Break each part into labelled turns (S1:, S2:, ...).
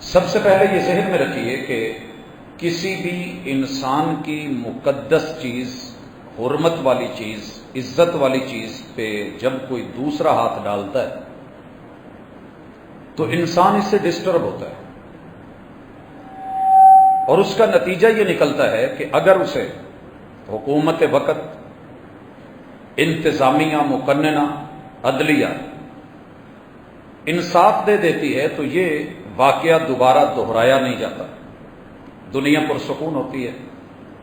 S1: سب سے پہلے یہ ذہن میں رکھیے کہ کسی بھی انسان کی مقدس چیز، حرمت والی چیز، عزت والی چیز پہ جب کوئی دوسرا ہاتھ ڈالتا ہے تو انسان اس سے ڈسٹرب ہوتا ہے، اور اس کا نتیجہ یہ نکلتا ہے کہ اگر اسے حکومت وقت، انتظامیہ، مقننہ، عدلیہ انصاف دے دیتی ہے تو یہ واقعہ دوبارہ دہرایا نہیں جاتا، دنیا پرسکون ہوتی ہے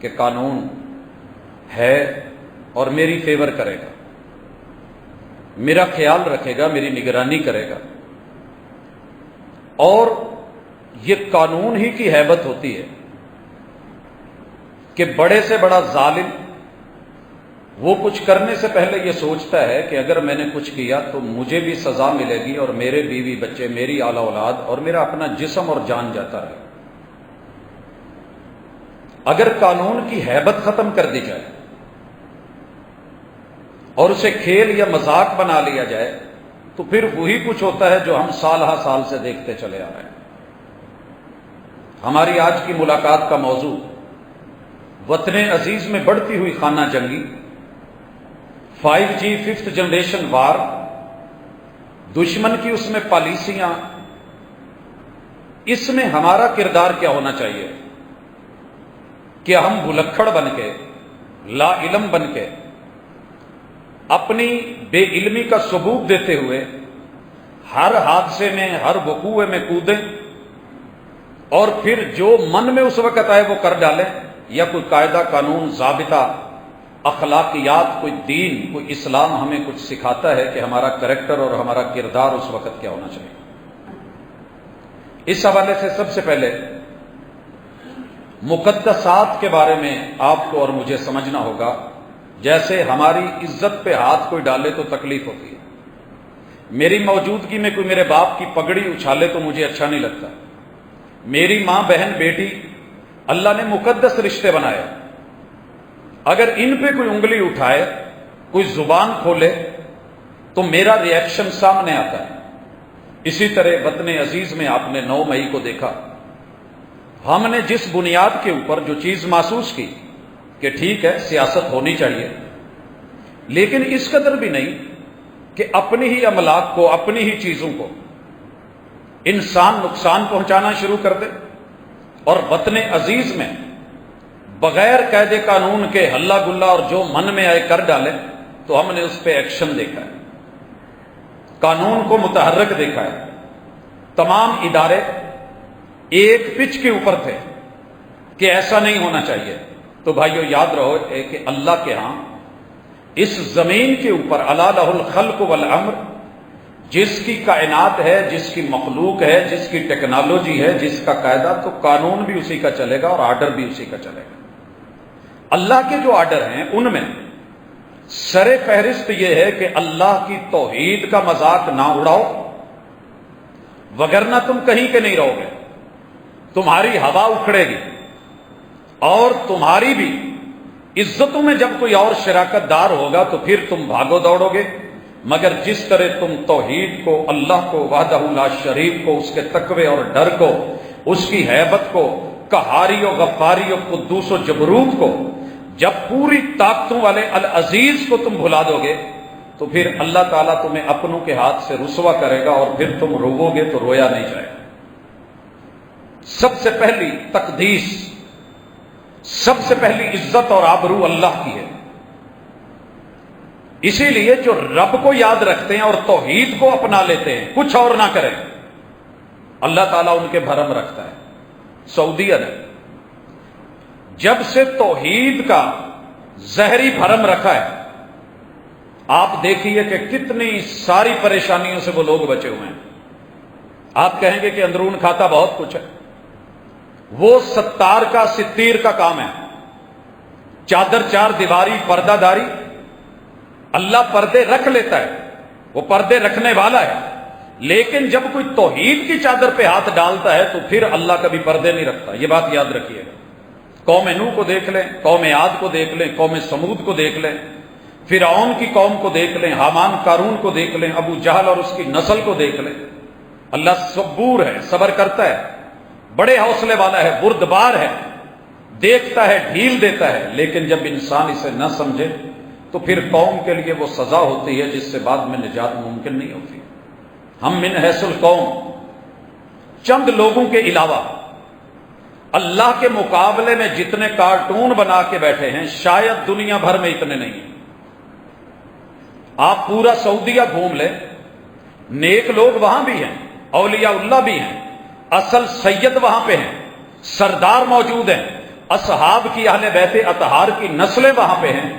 S1: کہ قانون ہے اور میری فیور کرے گا، میرا خیال رکھے گا، میری نگرانی کرے گا، اور یہ قانون ہی کی ہیبت ہوتی ہے کہ بڑے سے بڑا ظالم وہ کچھ کرنے سے پہلے یہ سوچتا ہے کہ اگر میں نے کچھ کیا تو مجھے بھی سزا ملے گی، اور میرے بیوی بچے، میری اعلی اولاد اور میرا اپنا جسم اور جان جاتا رہے۔ اگر قانون کی ہیبت ختم کر دی جائے اور اسے کھیل یا مذاق بنا لیا جائے تو پھر وہی کچھ ہوتا ہے جو ہم سال ہا سال سے دیکھتے چلے آ رہے ہیں۔ ہماری آج کی ملاقات کا موضوع وطن عزیز میں بڑھتی ہوئی خانہ جنگی، 5G 5th جنریشن وار، دشمن کی اس میں پالیسیاں، اس میں ہمارا کردار کیا ہونا چاہیے کہ ہم بھلکھڑ بن کے، لا علم بن کے، اپنی بے علمی کا ثبوت دیتے ہوئے ہر حادثے میں، ہر وقوع میں کودیں اور پھر جو من میں اس وقت آئے وہ کر ڈالیں، یا کوئی قاعدہ، قانون، ضابطہ، اخلاقیات، کوئی دین، کوئی اسلام ہمیں کچھ سکھاتا ہے کہ ہمارا کریکٹر اور ہمارا کردار اس وقت کیا ہونا چاہیے۔ اس حوالے سے سب سے پہلے مقدسات کے بارے میں آپ کو اور مجھے سمجھنا ہوگا۔ جیسے ہماری عزت پہ ہاتھ کوئی ڈالے تو تکلیف ہوتی ہے، میری موجودگی میں کوئی میرے باپ کی پگڑی اچھالے تو مجھے اچھا نہیں لگتا، میری ماں، بہن، بیٹی، اللہ نے مقدس رشتے بنائے، اگر ان پہ کوئی انگلی اٹھائے، کوئی زبان کھولے تو میرا ری ایکشن سامنے آتا ہے۔ اسی طرح وطن عزیز میں آپ نے 9 مئی کو دیکھا، ہم نے جس بنیاد کے اوپر جو چیز محسوس کی کہ ٹھیک ہے سیاست ہونی چاہیے، لیکن اس قدر بھی نہیں کہ اپنی ہی املاک کو، اپنی ہی چیزوں کو انسان نقصان پہنچانا شروع کر دے، اور وطن عزیز میں بغیر قید قانون کے ہلہ گلہ اور جو من میں آئے کر ڈالے تو ہم نے اس پہ ایکشن دیکھا ہے، قانون کو متحرک دیکھا ہے، تمام ادارے ایک پچ کے اوپر تھے کہ ایسا نہیں ہونا چاہیے۔ تو بھائیو یاد رہو کہ اللہ کے ہاں اس زمین کے اوپر الا لہ الخلق والامر، جس کی کائنات ہے، جس کی مخلوق ہے، جس کی ٹیکنالوجی ہے، جس کا قاعدہ، تو قانون بھی اسی کا چلے گا اور آرڈر بھی اسی کا چلے گا۔ اللہ کے جو آرڈر ہیں ان میں سر فہرست یہ ہے کہ اللہ کی توحید کا مذاق نہ اڑاؤ، وگرنہ تم کہیں کے نہیں رہو گے، تمہاری ہوا اکھڑے گی، اور تمہاری بھی عزتوں میں جب کوئی اور شراکت دار ہوگا تو پھر تم بھاگو دوڑو گے۔ مگر جس طرح تم توحید کو، اللہ کو وحدہ لا شریک کو، اس کے تقوی اور ڈر کو، اس کی ہیبت کو، قہاری و غفاری و قدوس و جبروت کو، جب پوری طاقتوں والے العزیز کو تم بھلا دو گے تو پھر اللہ تعالیٰ تمہیں اپنوں کے ہاتھ سے رسوا کرے گا، اور پھر تم روو گے تو رویا نہیں جائے گا۔ سب سے پہلی تقدیس، سب سے پہلی عزت اور آبرو اللہ کی ہے۔ اسی لیے جو رب کو یاد رکھتے ہیں اور توحید کو اپنا لیتے ہیں، کچھ اور نہ کریں، اللہ تعالیٰ ان کے بھرم رکھتا ہے۔ سعودیہ نے جب سے توحید کا زہری بھرم رکھا ہے، آپ دیکھیے کہ کتنی ساری پریشانیوں سے وہ لوگ بچے ہوئے ہیں۔ آپ کہیں گے کہ اندرون کھاتا بہت کچھ ہے، وہ ستار کا، ستیر کا کام ہے، چادر چار دیواری، پردہ داری۔ اللہ پردے رکھ لیتا ہے، وہ پردے رکھنے والا ہے، لیکن جب کوئی توحید کی چادر پہ ہاتھ ڈالتا ہے تو پھر اللہ کبھی پردے نہیں رکھتا، یہ بات یاد رکھیے گا۔ قوم نوح کو دیکھ لیں، قوم عاد کو دیکھ لیں، قوم سمود کو دیکھ لیں، فرعون کی قوم کو دیکھ لیں، حامان قارون کو دیکھ لیں، ابو جہل اور اس کی نسل کو دیکھ لیں۔ اللہ صبور ہے، صبر کرتا ہے، بڑے حوصلے والا ہے، بردبار ہے، دیکھتا ہے، ڈھیل دیتا ہے، لیکن جب انسان اسے نہ سمجھے تو پھر قوم کے لیے وہ سزا ہوتی ہے جس سے بعد میں نجات ممکن نہیں ہوتی۔ ہم من حیث القوم چند لوگوں کے علاوہ اللہ کے مقابلے میں جتنے کارٹون بنا کے بیٹھے ہیں شاید دنیا بھر میں اتنے نہیں ہیں۔ آپ پورا سعودیہ گھوم لیں، نیک لوگ وہاں بھی ہیں، اولیاء اللہ بھی ہیں، اصل سید وہاں پہ ہیں، سردار موجود ہیں، اصحاب کی اہل بیت اطہار کی نسلیں وہاں پہ ہیں،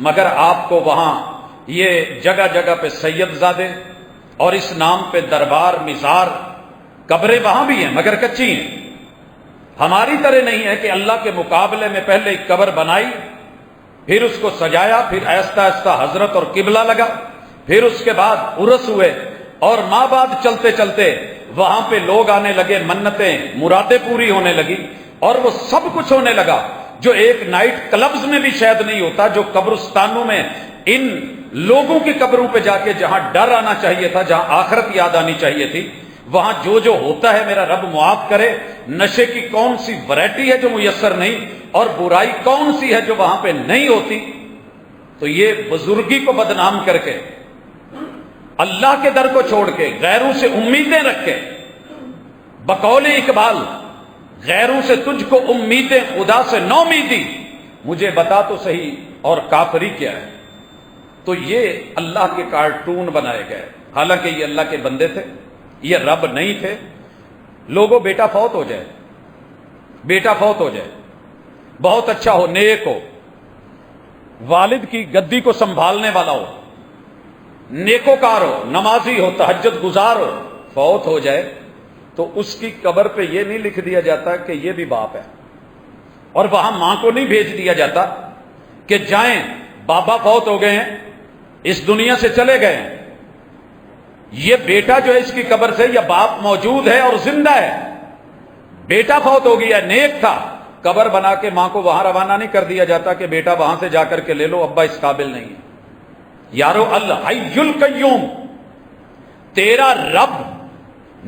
S1: مگر آپ کو وہاں یہ جگہ جگہ پہ سید زادے اور اس نام پہ دربار مزار قبریں وہاں بھی ہیں مگر کچی ہیں۔ ہماری طرح نہیں ہے کہ اللہ کے مقابلے میں پہلے ایک قبر بنائی، پھر اس کو سجایا، پھر آہستہ آہستہ حضرت اور قبلہ لگا، پھر اس کے بعد عرس ہوئے اور ماں بعد چلتے چلتے وہاں پہ لوگ آنے لگے، منتیں مرادیں پوری ہونے لگی اور وہ سب کچھ ہونے لگا جو ایک نائٹ کلبز میں بھی شاید نہیں ہوتا، جو قبرستانوں میں ان لوگوں کی قبروں پہ جا کے جہاں ڈر آنا چاہیے تھا، جہاں آخرت یاد آنی چاہیے تھی، وہاں جو ہوتا ہے میرا رب معاف کرے، نشے کی کون سی ورائٹی ہے جو میسر نہیں اور برائی کون سی ہے جو وہاں پہ نہیں ہوتی۔ تو یہ بزرگی کو بدنام کر کے، اللہ کے در کو چھوڑ کے، غیروں سے امیدیں رکھ کے، بقول اقبال غیروں سے تجھ کو امیدیں خدا سے نومیدی، مجھے بتا تو صحیح اور کافری کیا ہے۔ تو یہ اللہ کے کارٹون بنائے گئے، حالانکہ یہ اللہ کے بندے تھے، یہ رب نہیں تھے۔ لوگوں بیٹا فوت ہو جائے، بیٹا فوت ہو جائے، بہت اچھا ہو، نیک ہو، والد کی گدی کو سنبھالنے والا ہو، نیکوکار ہو، نمازی ہو، تہجد گزار ہو، فوت ہو جائے تو اس کی قبر پہ یہ نہیں لکھ دیا جاتا کہ یہ بھی باپ ہے، اور وہاں ماں کو نہیں بھیج دیا جاتا کہ جائیں بابا فوت ہو گئے ہیں، اس دنیا سے چلے گئے ہیں۔ یہ بیٹا جو ہے اس کی قبر سے، یا باپ موجود ہے اور زندہ ہے، بیٹا فوت ہو گیا، نیک تھا، قبر بنا کے ماں کو وہاں روانہ نہیں کر دیا جاتا کہ بیٹا وہاں سے جا کر کے لے لو، ابا اس قابل نہیں ہے۔ یارو الحی القیوم، تیرا رب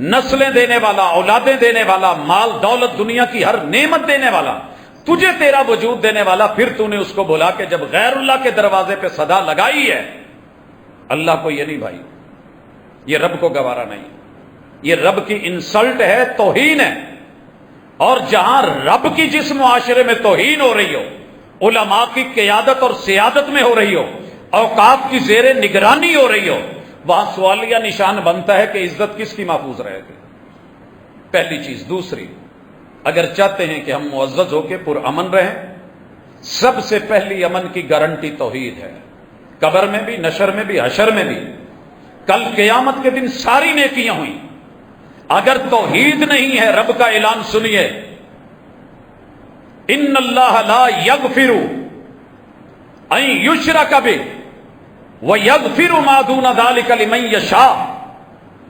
S1: نسلیں دینے والا، اولادیں دینے والا، مال دولت دنیا کی ہر نعمت دینے والا، تجھے تیرا وجود دینے والا، پھر تو نے اس کو بھلا کے جب غیر اللہ کے دروازے پہ صدا لگائی ہے۔ اللہ کو یہ نہیں بھائی، یہ رب کو گوارا نہیں، یہ رب کی انسلٹ ہے، توہین ہے۔ اور جہاں رب کی جس معاشرے میں توہین ہو رہی ہو، علماء کی قیادت اور سیادت میں ہو رہی ہو، اوقاف کی زیر نگرانی ہو رہی ہو، وہاں سوالیہ نشان بنتا ہے کہ عزت کس کی محفوظ رہے گی، پہلی چیز۔ دوسری، اگر چاہتے ہیں کہ ہم معزز ہو کے پرامن رہیں، سب سے پہلی امن کی گارنٹی توحید ہے، قبر میں بھی، نشر میں بھی، حشر میں بھی۔ کل قیامت کے دن ساری نیکیاں ہوئیں، اگر توحید نہیں ہے، رب کا اعلان سنیے، ان اللہ لا یغفر ان یشرک بہ ویغفر ما دون ذلک لمن یشاء،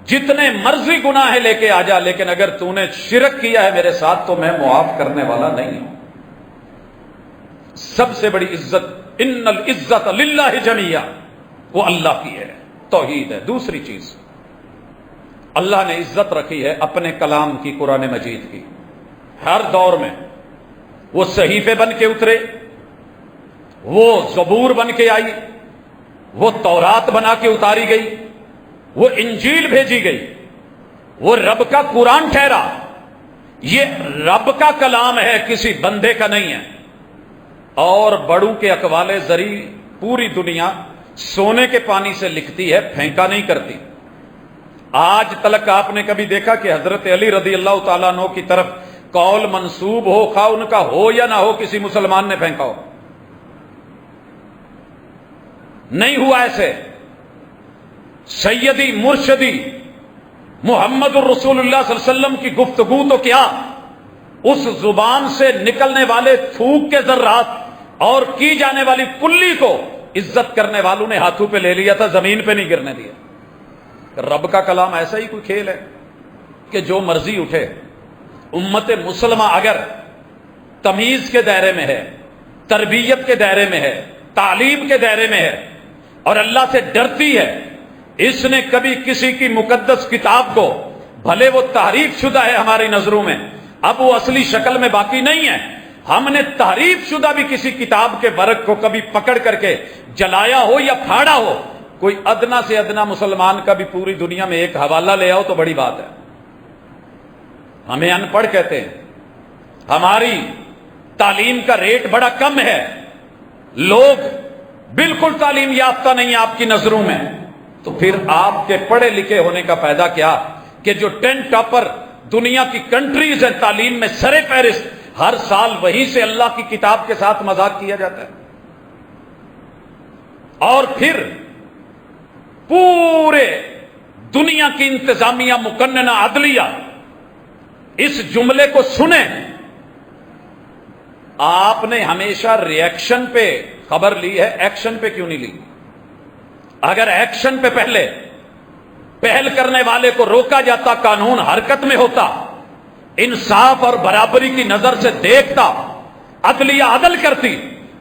S1: جتنے مرضی گناہ لے کے آ جا، لیکن اگر تو نے شرک کیا ہے میرے ساتھ تو میں معاف کرنے والا نہیں ہوں۔ سب سے بڑی عزت، ان العزت للہ جمیعا، وہ اللہ کی ہے، توحید ہے۔ دوسری چیز، اللہ نے عزت رکھی ہے اپنے کلام کی، قرآن مجید کی۔ ہر دور میں وہ صحیفے بن کے اترے، وہ زبور بن کے آئی، وہ تورات بنا کے اتاری گئی، وہ انجیل بھیجی گئی، وہ رب کا قرآن ٹھہرا۔ یہ رب کا کلام ہے، کسی بندے کا نہیں ہے۔ اور بڑوں کے اقوال زری پوری دنیا سونے کے پانی سے لکھتی ہے، پھینکا نہیں کرتی۔ آج تلک آپ نے کبھی دیکھا کہ حضرت علی رضی اللہ تعالیٰ عنہ کی طرف قول منسوب ہو، خواہ ان کا ہو یا نہ ہو، کسی مسلمان نے پھینکا ہو؟ نہیں ہوا ایسے۔ سیدی مرشدی محمد الرسول اللہ صلی اللہ علیہ وسلم کی گفتگو تو کیا، اس زبان سے نکلنے والے تھوک کے ذرات اور کی جانے والی کلی کو عزت کرنے والوں نے ہاتھوں پہ لے لیا تھا، زمین پہ نہیں گرنے دیا۔ رب کا کلام ایسا ہی کوئی کھیل ہے کہ جو مرضی اٹھے؟ امت مسلمہ اگر تمیز کے دائرے میں ہے، تربیت کے دائرے میں ہے، تعلیم کے دائرے میں ہے اور اللہ سے ڈرتی ہے، اس نے کبھی کسی کی مقدس کتاب کو، بھلے وہ تحریف شدہ ہے ہماری نظروں میں، اب وہ اصلی شکل میں باقی نہیں ہے. ہم نے تحریف شدہ بھی کسی کتاب کے ورق کو کبھی پکڑ کر کے جلایا ہو یا پھاڑا ہو، کوئی ادنا سے ادنا مسلمان کا بھی پوری دنیا میں ایک حوالہ لے آؤ تو بڑی بات ہے. ہمیں ان پڑھ کہتے ہیں، ہماری تعلیم کا ریٹ بڑا کم ہے، لوگ بالکل تعلیم یافتہ نہیں ہیں آپ کی نظروں میں. تو پھر آپ کے پڑھے لکھے ہونے کا فائدہ کیا کہ جو 10 ٹاپر دنیا کی کنٹریز ہیں تعلیم میں سرے فہرست، ہر سال وہیں سے اللہ کی کتاب کے ساتھ مذاق کیا جاتا ہے. اور پھر پورے دنیا کی انتظامیہ مقننہ عدلیہ اس جملے کو سنیں. آپ نے ہمیشہ ریئیکشن پہ خبر لی ہے، ایکشن پہ کیوں نہیں لی؟ اگر ایکشن پہ پہل کرنے والے کو روکا جاتا، قانون حرکت میں ہوتا، انصاف اور برابری کی نظر سے دیکھتا، عدلیہ عدل کرتی،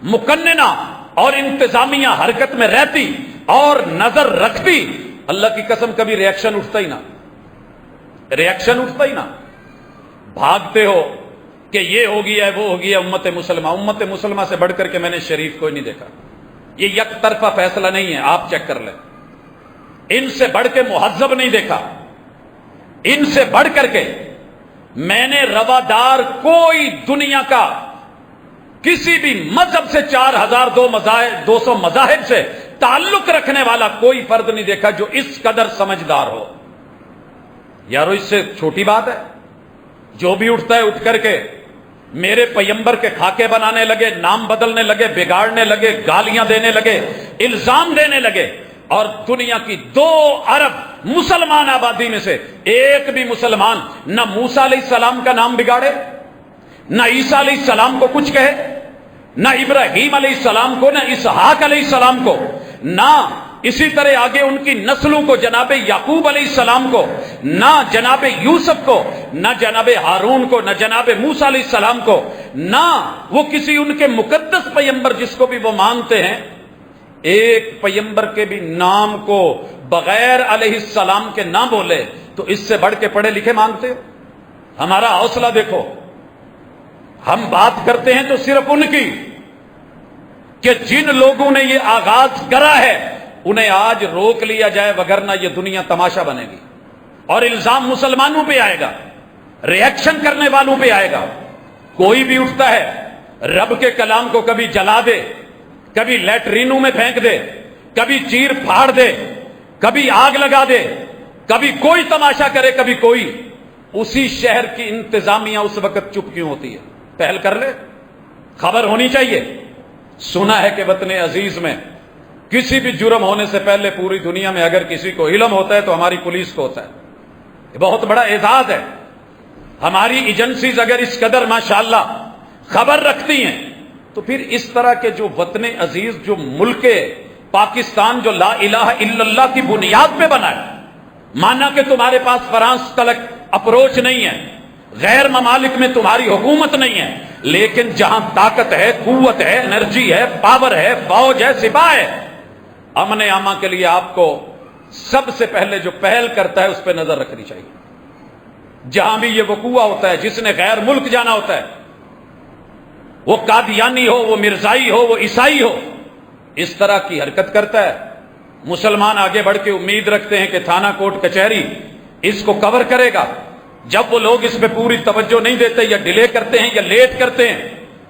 S1: مقننہ اور انتظامیہ حرکت میں رہتی اور نظر رکھتی، اللہ کی قسم کبھی ریئیکشن اٹھتا ہی نہ. بھاگتے ہو کہ یہ ہو گیا ہے، وہ ہو گیا. امت مسلمہ سے بڑھ کر کے میں نے شریف کوئی نہیں دیکھا. یہ یک طرفہ فیصلہ نہیں ہے، آپ چیک کر لیں. ان سے بڑھ کے مہذب نہیں دیکھا، ان سے بڑھ کر کے میں نے روادار کوئی دنیا کا کسی بھی مذہب سے 4200 مذاہب سے تعلق رکھنے والا کوئی فرد نہیں دیکھا جو اس قدر سمجھدار ہو. یارو اس سے چھوٹی بات ہے. جو بھی اٹھتا ہے اٹھ کر کے میرے پیمبر کے خاکے بنانے لگے، نام بدلنے لگے، بگاڑنے لگے، گالیاں دینے لگے، الزام دینے لگے. اور دنیا کی 2 ارب مسلمان آبادی میں سے ایک بھی مسلمان نہ موسیٰ علیہ السلام کا نام بگاڑے، نہ عیسیٰ علیہ السلام کو کچھ کہے، نہ ابراہیم علیہ السلام کو، نہ اسحاق علیہ السلام کو، نہ اسی طرح آگے ان کی نسلوں کو، جناب یعقوب علیہ السلام کو، نہ جناب یوسف کو، نہ جناب ہارون کو، نہ جناب موسیٰ علیہ السلام کو، نہ وہ کسی ان کے مقدس پیمبر جس کو بھی وہ مانتے ہیں. ایک پیمبر کے بھی نام کو بغیر علیہ السلام کے نہ بولے تو اس سے بڑھ کے پڑھے لکھے مانگتے ہو؟ ہمارا حوصلہ دیکھو. ہم بات کرتے ہیں تو صرف ان کی کہ جن لوگوں نے یہ آغاز کرا ہے انہیں آج روک لیا جائے، وگرنہ یہ دنیا تماشا بنے گی اور الزام مسلمانوں پہ آئے گا، ریئیکشن کرنے والوں پہ آئے گا. کوئی بھی اٹھتا ہے رب کے کلام کو کبھی جلا دے، کبھی لیٹرینوں میں پھینک دے، کبھی چیر پھاڑ دے، کبھی آگ لگا دے، کبھی کوئی تماشا کرے، کبھی کوئی. اسی شہر کی انتظامیہ اس وقت چپ کیوں ہوتی ہے؟ پہل کر لے، خبر ہونی چاہیے. سنا ہے کہ وطن عزیز میں کسی بھی جرم ہونے سے پہلے پوری دنیا میں اگر کسی کو علم ہوتا ہے تو ہماری پولیس کو ہوتا ہے. یہ بہت بڑا اعزاز ہے. ہماری ایجنسیز اگر اس قدر ماشاءاللہ خبر رکھتی ہیں تو پھر اس طرح کے جو وطن عزیز، جو ملک پاکستان جو لا الہ الا اللہ کی بنیاد پہ بنا ہے، مانا کہ تمہارے پاس فرانس تلک اپروچ نہیں ہے، غیر ممالک میں تمہاری حکومت نہیں ہے، لیکن جہاں طاقت ہے، قوت ہے، انرجی ہے، پاور ہے، فوج ہے، سپاہ ہے، امن عامہ کے لیے آپ کو سب سے پہلے جو پہل کرتا ہے اس پہ نظر رکھنی چاہیے. جہاں بھی یہ وقوع ہوتا ہے، جس نے غیر ملک جانا ہوتا ہے، وہ قادیانی ہو، وہ مرزائی ہو، وہ عیسائی ہو، اس طرح کی حرکت کرتا ہے. مسلمان آگے بڑھ کے امید رکھتے ہیں کہ تھانہ کوٹ کچہری اس کو کور کرے گا. جب وہ لوگ اس پہ پوری توجہ نہیں دیتے یا ڈیلے کرتے ہیں یا لیٹ کرتے ہیں،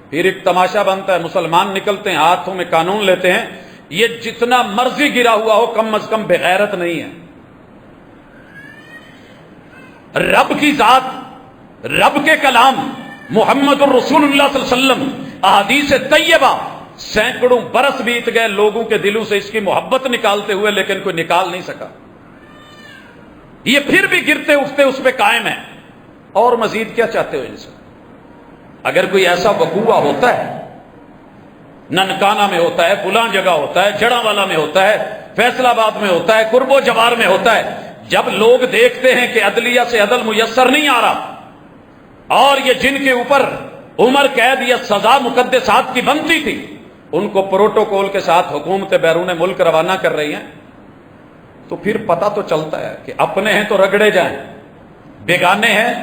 S1: پھر ایک تماشا بنتا ہے. مسلمان نکلتے ہیں، ہاتھوں میں قانون لیتے ہیں. یہ جتنا مرضی گرا ہوا ہو کم از کم بغیرت نہیں ہے. رب کی ذات، رب کے کلام محمد الرسول اللہ صلی اللہ علیہ وسلم، احادیث طیبہ، سینکڑوں برس بیت گئے لوگوں کے دلوں سے اس کی محبت نکالتے ہوئے، لیکن کوئی نکال نہیں سکا. یہ پھر بھی گرتے اٹھتے اس پہ قائم ہے. اور مزید کیا چاہتے ہو ان سے؟ اگر کوئی ایسا وقوع ہوتا ہے، ننکانہ میں ہوتا ہے، فلاں جگہ ہوتا ہے، جڑاں والا میں ہوتا ہے، فیصلہ آباد میں ہوتا ہے، قرب و جوار میں ہوتا ہے، جب لوگ دیکھتے ہیں کہ عدلیہ سے عدل میسر نہیں آ رہا اور یہ جن کے اوپر عمر قید یا سزا مقدسات کی بنتی تھی ان کو پروٹوکول کے ساتھ حکومت بیرون ملک روانہ کر رہی ہیں، تو پھر پتہ تو چلتا ہے کہ اپنے ہیں تو رگڑے جائیں، بیگانے ہیں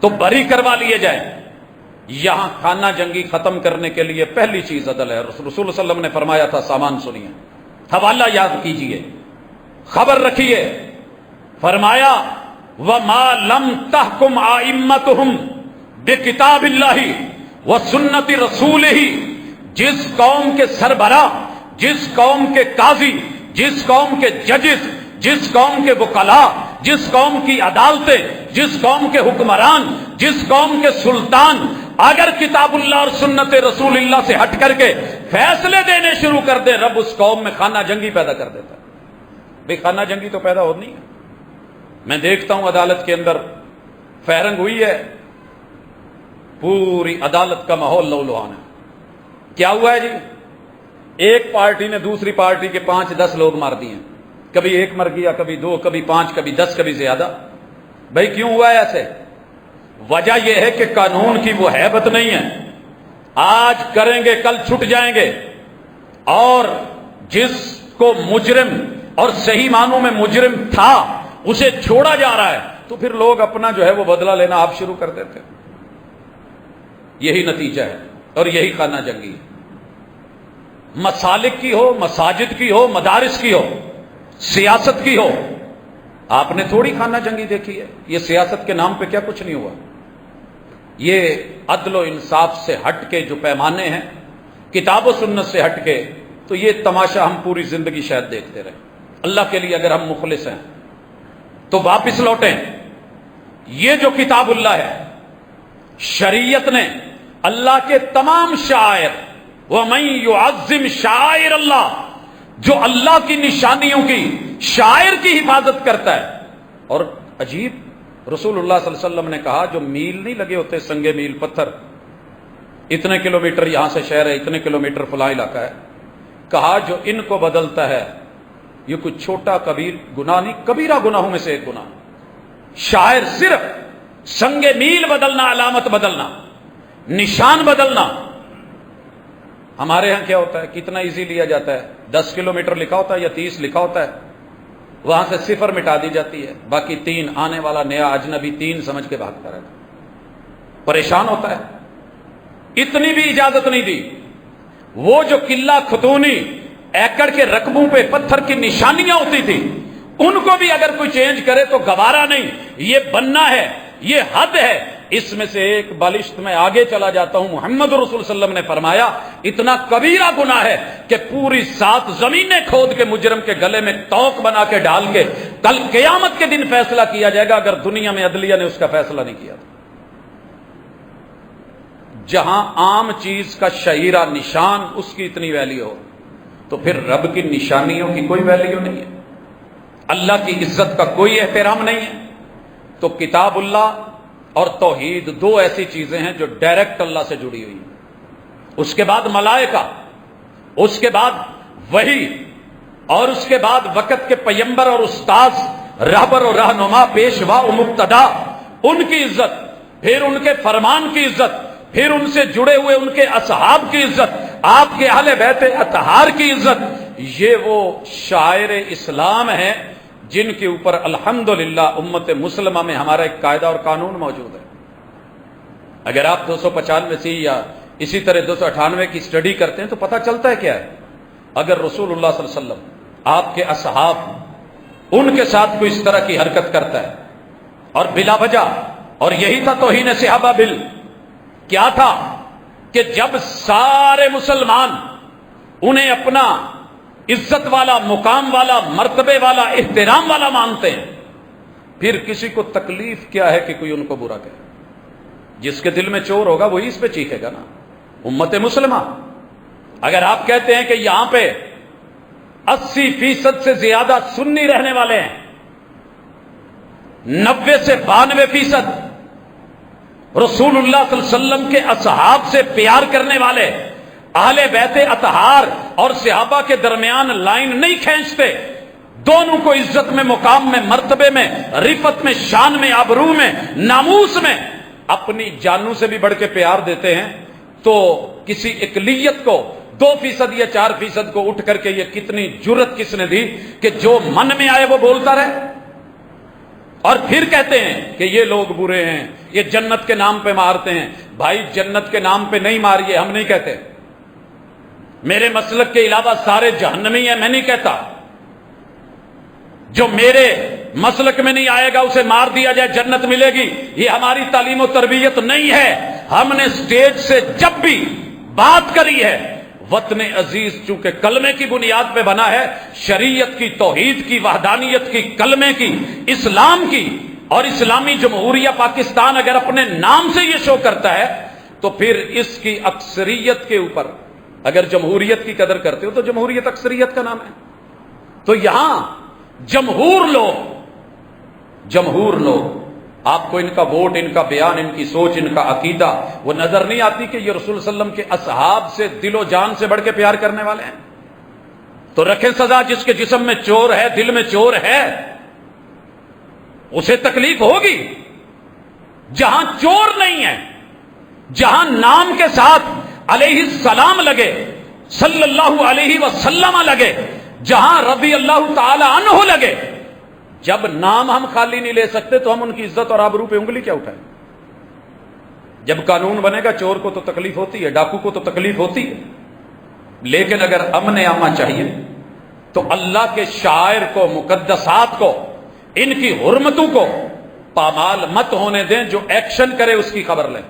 S1: تو بری کروا لیے جائیں۔ یہاں خانہ جنگی ختم کرنے کے لیے پہلی چیز عدل ہے۔ رسول صلی اللہ علیہ وسلم نے فرمایا تھا، سامان سنیے، حوالہ یاد کیجئے، خبر رکھیے، فرمایا وَمَا لَمْ تَحْكُمْ آئِمَّتُهُمْ بِكِتَابِ اللَّهِ وَسُنَّتِ رَسُولِهِ، جس قوم کے سربراہ، جس قوم کے قاضی، جس قوم کے ججز، جس قوم کے وکلاء، جس قوم کی عدالتیں، جس قوم کے حکمران، جس قوم کے سلطان اگر کتاب اللہ اور سنت رسول اللہ سے ہٹ کر کے فیصلے دینے شروع کر دے، رب اس قوم میں خانہ جنگی پیدا کر دیتا ہے۔ بھئی خانہ جنگی تو پیدا ہونی ہے۔ میں دیکھتا ہوں عدالت کے اندر فہرنگ ہوئی ہے، پوری عدالت کا ماحول لو لوہان ہے۔ کیا ہوا ہے جی؟ ایک پارٹی نے دوسری پارٹی کے 5-10 لوگ مار دیے، کبھی ایک مر گیا، کبھی 2، کبھی 5، کبھی 10، کبھی زیادہ۔ بھئی کیوں ہوا ہے ایسے؟ وجہ یہ ہے کہ قانون کی وہ ہیبت نہیں ہے۔ آج کریں گے کل چھٹ جائیں گے، اور جس کو مجرم اور صحیح معنوں میں مجرم تھا اسے چھوڑا جا رہا ہے، تو پھر لوگ اپنا جو ہے وہ بدلہ لینا آپ شروع کر دیتے۔ یہی نتیجہ ہے اور یہی خانہ جنگی ہے۔ مسالک کی ہو، مساجد کی ہو، مدارس کی ہو، سیاست کی ہو، آپ نے تھوڑی خانہ جنگی دیکھی ہے۔ یہ سیاست کے نام پہ کیا کچھ نہیں ہوا۔ یہ عدل و انصاف سے ہٹ کے جو پیمانے ہیں، کتاب و سنت سے ہٹ کے، تو یہ تماشا ہم پوری زندگی شاید دیکھتے رہیں۔ اللہ کے لیے اگر ہم مخلص ہیں تو واپس لوٹیں۔ یہ جو کتاب اللہ ہے، شریعت نے اللہ کے تمام شعائر، وَمَن يُعَظِّمْ شَعَائِرَ اللَّهِ، جو اللہ کی نشانیوں کی، شاعر کی حفاظت کرتا ہے۔ اور عجیب، رسول اللہ صلی اللہ علیہ وسلم نے کہا جو میل نہیں لگے ہوتے، سنگے میل، پتھر، اتنے کلومیٹر یہاں سے شہر ہے، اتنے کلومیٹر فلاں علاقہ ہے، کہا جو ان کو بدلتا ہے یہ کوئی چھوٹا کبیر گناہ نہیں، کبیرہ گناہوں میں سے ایک گناہ۔ شاعر صرف سنگ میل بدلنا، علامت بدلنا، نشان بدلنا۔ ہمارے ہاں کیا ہوتا ہے، کتنا ایزی لیا جاتا ہے، 10 کلومیٹر لکھا ہوتا ہے یا 30 لکھا ہوتا ہے، وہاں سے 0 مٹا دی جاتی ہے، باقی 3 آنے والا نیا اجنبی 3 سمجھ کے بھاگتا رہتا، پریشان ہوتا ہے۔ اتنی بھی اجازت نہیں دی۔ وہ جو قلعہ ختونی، ایکڑ کے رقبوں پہ پتھر کی نشانیاں ہوتی تھی، ان کو بھی اگر کوئی چینج کرے تو گوارا نہیں، یہ بننا ہے، یہ حد ہے۔ اس میں سے ایک بالشت میں آگے چلا جاتا ہوں، محمد رسول صلی اللہ علیہ وسلم نے فرمایا اتنا کبیرہ گناہ ہے کہ پوری 7 زمینیں کھود کے مجرم کے گلے میں توق بنا کے ڈال کے کل قیامت کے دن فیصلہ کیا جائے گا، اگر دنیا میں عدلیہ نے اس کا فیصلہ نہیں کیا۔ جہاں عام چیز کا شعیرہ، نشان، اس کی اتنی ویلیو ہو، تو پھر رب کی نشانیوں کی کوئی ویلیو نہیں ہے، اللہ کی عزت کا کوئی احترام نہیں ہے۔ تو کتاب اللہ اور توحید 2 ایسی چیزیں ہیں جو ڈائریکٹ اللہ سے جڑی ہوئی ہیں۔ اس کے بعد ملائکہ، اس کے بعد وحی، اور اس کے بعد وقت کے پیمبر اور استاذ، رہبر اور رہنما، پیشوا و مقتدا، ان کی عزت، پھر ان کے فرمان کی عزت، پھر ان سے جڑے ہوئے ان کے اصحاب کی عزت، آپ کے اہل بیت اطہار کی عزت۔ یہ وہ شاعر اسلام ہیں جن کے اوپر الحمدللہ امت مسلمہ میں ہمارا ایک قاعدہ اور قانون موجود ہے۔ اگر آپ 295 یا اسی طرح 298 کی سٹڈی کرتے ہیں تو پتہ چلتا ہے کیا ہے، اگر رسول اللہ صلی اللہ علیہ وسلم، آپ کے اصحاب، ان کے ساتھ کوئی اس طرح کی حرکت کرتا ہے اور بلا وجہ، اور یہی تھا توہین صحابہ بل، کیا تھا کہ جب سارے مسلمان انہیں اپنا عزت والا، مقام والا، مرتبے والا، احترام والا مانتے ہیں، پھر کسی کو تکلیف کیا ہے کہ کوئی ان کو برا کہے؟ جس کے دل میں چور ہوگا وہی اس پہ چیخے گا نا۔ امت مسلمہ، اگر آپ کہتے ہیں کہ یہاں پہ 80% سے زیادہ سنی رہنے والے ہیں، 90 سے 92% رسول اللہ صلی اللہ علیہ وسلم کے اصحاب سے پیار کرنے والے، اہل بیت اطہار اور صحابہ کے درمیان لائن نہیں کھینچتے، دونوں کو عزت میں، مقام میں، مرتبے میں، رفت میں، شان میں، آبرو میں، ناموس میں اپنی جانوں سے بھی بڑھ کے پیار دیتے ہیں، تو کسی اقلیت کو 2% یا 4% کو اٹھ کر کے یہ کتنی جرت کس نے دی کہ جو من میں آئے وہ بولتا رہے؟ اور پھر کہتے ہیں کہ یہ لوگ برے ہیں، یہ جنت کے نام پہ مارتے ہیں۔ بھائی جنت کے نام پہ نہیں ماریے، ہم نہیں کہتے، میرے مسلک کے علاوہ سارے جہنمی ہیں، میں نہیں کہتا، جو میرے مسلک میں نہیں آئے گا اسے مار دیا جائے جنت ملے گی، یہ ہماری تعلیم و تربیت نہیں ہے۔ ہم نے سٹیج سے جب بھی بات کری ہے، وطن عزیز چونکہ کلمے کی بنیاد پہ بنا ہے، شریعت کی، توحید کی، وحدانیت کی، کلمے کی، اسلام کی، اور اسلامی جمہوریہ پاکستان اگر اپنے نام سے یہ شو کرتا ہے تو پھر اس کی اکثریت کے اوپر، اگر جمہوریت کی قدر کرتے ہو تو جمہوریت اکثریت کا نام ہے۔ تو یہاں جمہور لوگ آپ کو ان کا ووٹ، ان کا بیان، ان کی سوچ، ان کا عقیدہ وہ نظر نہیں آتی کہ یہ رسول صلی اللہ علیہ وسلم کے اصحاب سے دل و جان سے بڑھ کے پیار کرنے والے ہیں؟ تو رکھیں سزا، جس کے جسم میں چور ہے، دل میں چور ہے، اسے تکلیف ہوگی۔ جہاں چور نہیں ہے، جہاں نام کے ساتھ علیہ السلام لگے، صلی اللہ علیہ وسلم لگے، جہاں رضی اللہ تعالی عنہ لگے، جب نام ہم خالی نہیں لے سکتے تو ہم ان کی عزت اور آبرو پہ انگلی کیا اٹھائیں؟ جب قانون بنے گا چور کو تو تکلیف ہوتی ہے، ڈاکو کو تو تکلیف ہوتی ہے، لیکن اگر امن عامہ چاہیے تو اللہ کے شاعر کو، مقدسات کو، ان کی حرمتوں کو پامال مت ہونے دیں۔ جو ایکشن کرے اس کی خبر لیں،